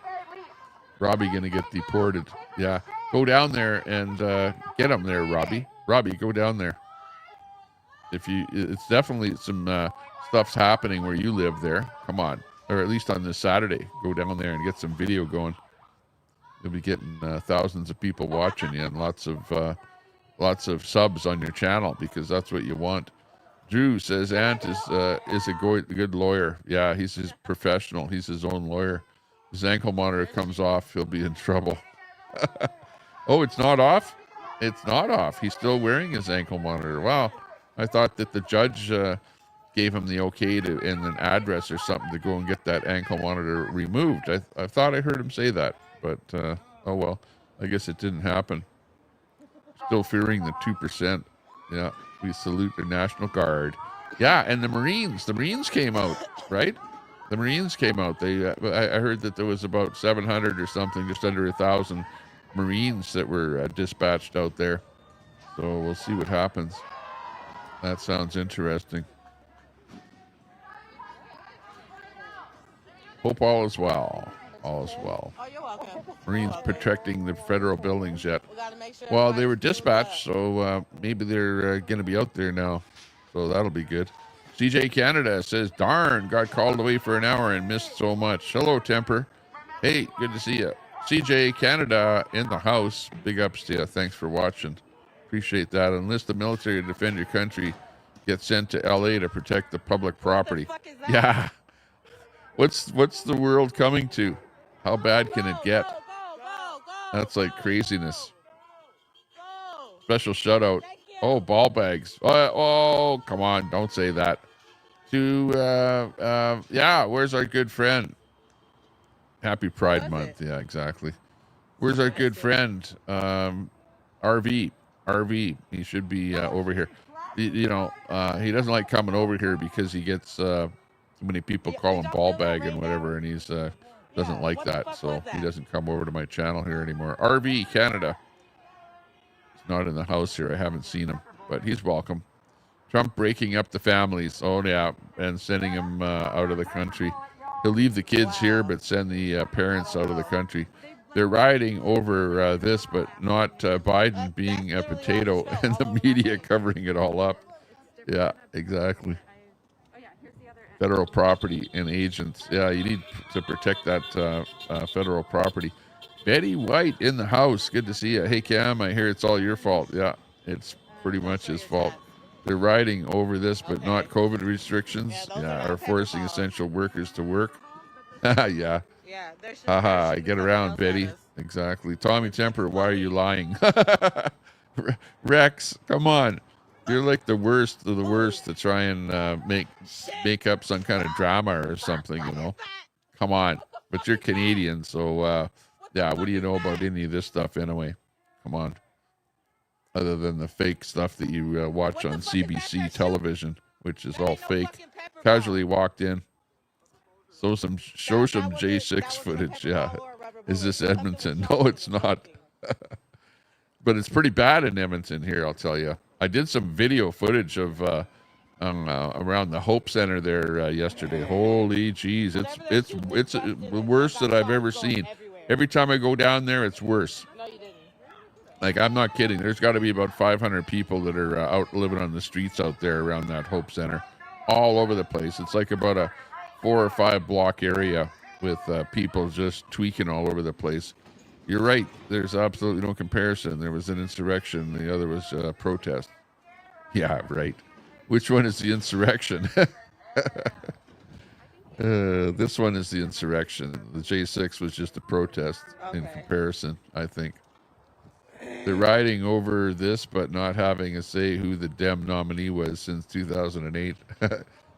Robbie going to get deported. Yeah. Go down there and get him there, Robbie. Robbie, go down there. It's definitely some stuff's happening where you live there. Come on. Or at least on this Saturday. Go down there and get some video going. You'll be getting thousands of people watching you and lots of subs on your channel because that's what you want. Drew says Ant is a good lawyer. Yeah, he's his professional. He's his own lawyer. His ankle monitor comes off, he'll be in trouble. Oh, it's not off? It's not off. He's still wearing his ankle monitor. Wow. I thought that the judge gave him the okay to and an address or something to go and get that ankle monitor removed. I thought I heard him say that, but oh well. I guess it didn't happen. Still fearing the 2%. Yeah, we salute the National Guard. Yeah, and the Marines. The Marines came out, right? The Marines came out. I heard that there was about 700 or something, just under 1,000 Marines that were dispatched out there. So we'll see what happens. That sounds interesting. Hope all is well. All is well. Oh, you're welcome. Marines protecting the federal buildings yet. Well, they were dispatched, so maybe they're going to be out there now. So that'll be good. CJ Canada says, darn, got called away for an hour and missed so much. Hello, Temper. Hey, good to see you. CJ Canada in the house. Big ups to you. Thanks for watching. Appreciate that. Enlist the military to defend your country. Get sent to LA to protect the public property. Yeah. What's the world coming to? How bad can it get? That's like craziness. Special shout out. Oh, ball bags. Oh, come on. Don't say that. Yeah, where's our good friend? Happy Pride Month. Yeah, exactly. Where's our good friend? RV. He should be over here. He doesn't like coming over here because he gets too many people call him ball bag and whatever, and he's doesn't like that, so he doesn't come over to my channel here anymore. RV Canada. He's not in the house here. I haven't seen him, but he's welcome. Trump breaking up the families. Oh, yeah, and sending them out of the country. He'll leave the kids here, but send the parents out of the country. They're rioting over this, but not Biden being a potato and the media covering it all up. Yeah, exactly. Federal property and agents. Yeah, you need to protect that federal property. Betty White in the house. Good to see you. Hey, Cam, I hear it's all your fault. Yeah, it's pretty much his fault. They're riding over this, but not COVID restrictions. Yeah, are forcing essential workers to work. Yeah. Haha, I get around, Betty. Exactly. Tommy Temper, why are you lying? Rex, come on. You're like the worst of the worst to try and make up some kind of drama or something, you know. Come on. But you're Canadian, so yeah, what do you know about any of this stuff anyway? Come on. Other than the fake stuff that you watch on CBC television, which is all fake. Casually walked in. Show some J6 footage. Yeah. Is this Edmonton? No, it's not. But it's pretty bad in Edmonton here, I'll tell you. I did some video footage of around the Hope Center there yesterday. Holy jeez, it's the worst that I've ever seen. Every time I go down there, it's worse. Like, I'm not kidding. There's got to be about 500 people that are out living on the streets out there around that Hope Center, all over the place. It's like about a 4 or 5 block area with people just tweaking all over the place. You're right. There's absolutely no comparison. There was an insurrection. The other was a protest. Yeah, right. Which one is the insurrection? This one is the insurrection. The J6 was just a protest in comparison, I think. They're riding over this, but not having a say who the Dem nominee was since 2008.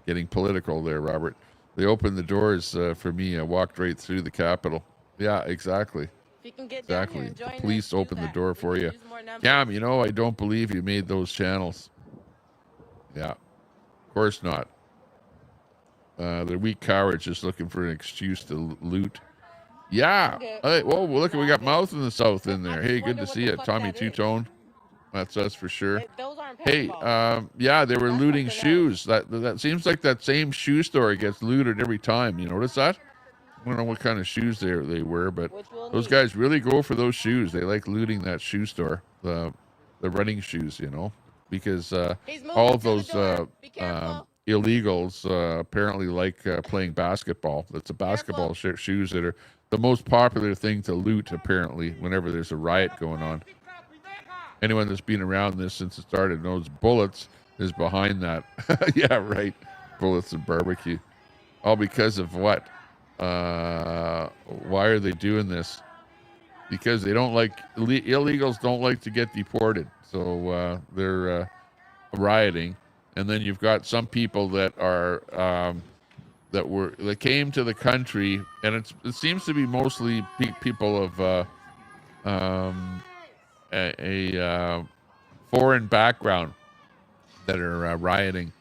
Getting political there, Robert. They opened the doors for me. I walked right through the Capitol. Yeah, exactly. Exactly. The police opened the door for you. Cam, you know, I don't believe you made those channels. Yeah, of course not. The weak cowards just looking for an excuse to loot. Yeah. Hey, whoa, look, we got Mouth in the South in there. Hey, good to see you. Tommy Two-Tone. That's us for sure. Hey, yeah, they were looting shoes. That seems like that same shoe store gets looted every time. You notice that? I don't know what kind of shoes they were, but those guys really go for those shoes. They like looting that shoe store, the running shoes, you know, because all of those illegals apparently like playing basketball. That's a basketball shoes that are the most popular thing to loot, apparently, whenever there's a riot going on. Anyone that's been around this since it started knows bullets is behind that. Yeah, right. Bullets and barbecue. All because of what? Why are they doing this? Because they don't like, illegals don't like to get deported. So they're rioting. And then you've got some people that are that came to the country, and it seems to be mostly people of a foreign background that are rioting.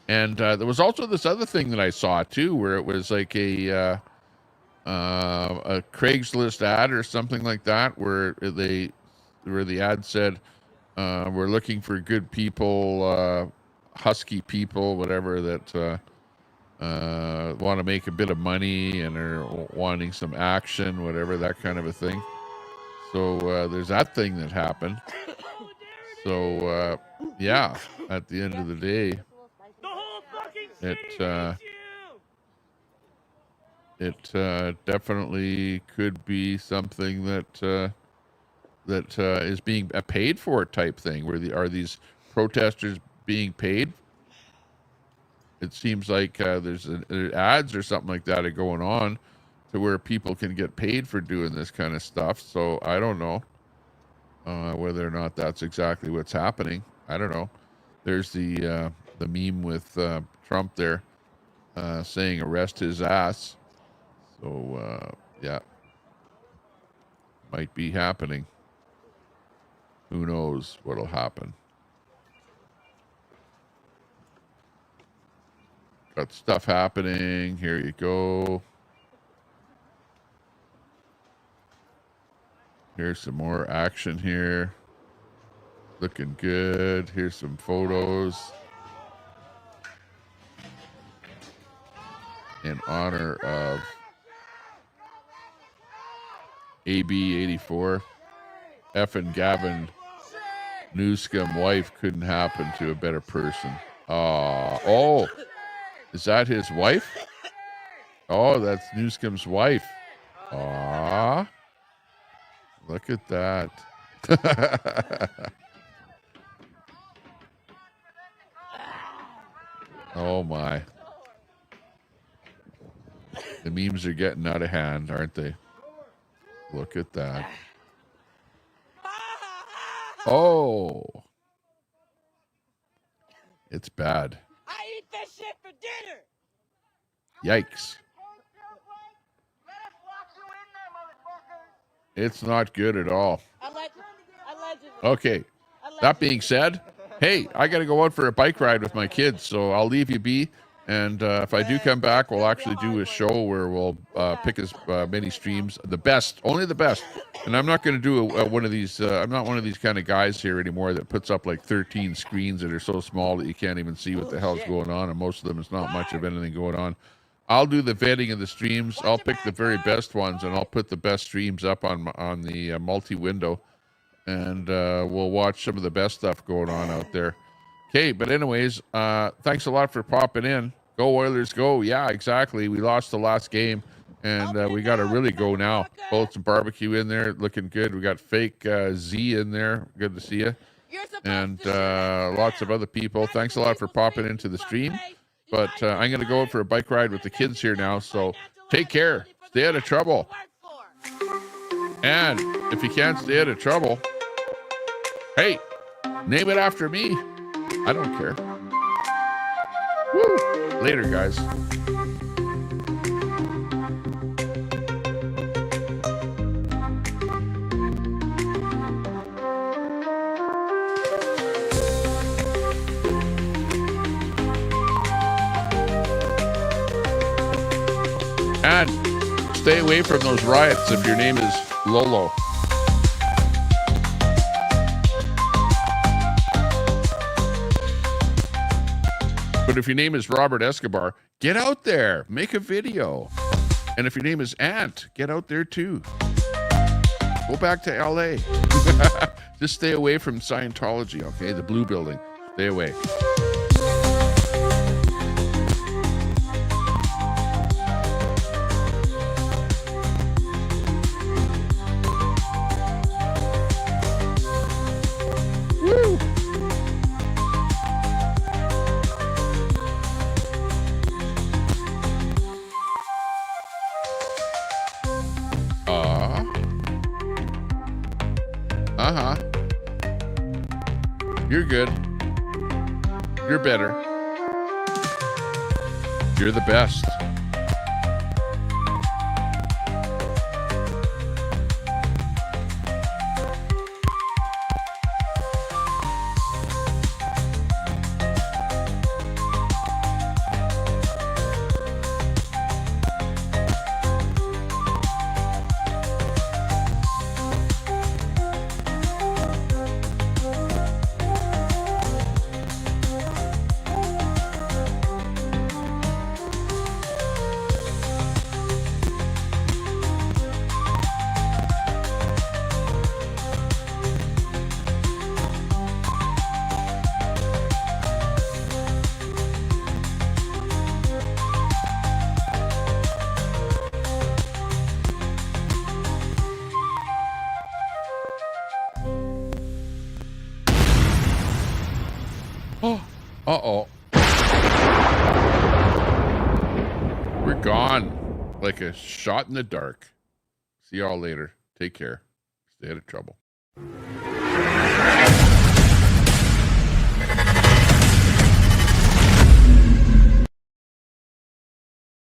And there was also this other thing that I saw too, where it was like a Craigslist ad or something like that, where the ad said, "We're looking for good people, husky people, whatever, that want to make a bit of money and are wanting some action, whatever, that kind of a thing." So there's that thing that happened. So yeah, at the end of the day, It definitely could be something that is being a paid for type thing. Are these protesters being paid? It seems like there's ads or something like that are going on to where people can get paid for doing this kind of stuff. So I don't know whether or not that's exactly what's happening. I don't know. There's the meme with Trump there saying arrest his ass. So yeah, might be happening. Who knows what'll happen? Got stuff happening. Here you go. Here's some more action here. Looking good. Here's some photos. In honor of AB 84. Effing Gavin Newsom wife couldn't happen to a better person. Oh, is that his wife? Oh, that's Newsom's wife. Aw. Look at that. Oh my. The memes are getting out of hand, aren't they? Look at that. Oh. It's bad. I eat this shit for dinner. Yikes. It's not good at all. Allegedly. Okay. That being said, hey, I got to go out for a bike ride with my kids, so I'll leave you be. And if I do come back, we'll actually do a show where we'll pick as many streams, the best, only the best. And I'm not going to do one of these. I'm not one of these kind of guys here anymore that puts up like 13 screens that are so small that you can't even see what the hell's going on. And most of them, it's not much of anything going on. I'll do the vetting of the streams. I'll pick the very best ones, and I'll put the best streams up on the multi-window. And we'll watch some of the best stuff going on out there. Okay, but anyways, thanks a lot for popping in. Go Oilers, go. Yeah, exactly. We lost the last game, and we got to really go now. Bullets and barbecue in there, looking good. We got fake Z in there. Good to see you. And lots of other people. Thanks a lot for popping into the stream. But I'm going to go out for a bike ride with the kids here now, so take care. Stay out of trouble. And if you can't stay out of trouble, hey, name it after me. I don't care. Woo. Later, guys. And stay away from those riots if your name is Lolo. But if your name is Robert Escobar, get out there, make a video. And if your name is Ant, get out there too. Go back to LA. Just stay away from Scientology, okay? The blue building. Stay away. You're good. You're better. You're the best. Uh-oh. We're gone like a shot in the dark. See y'all later. Take care. Stay out of trouble.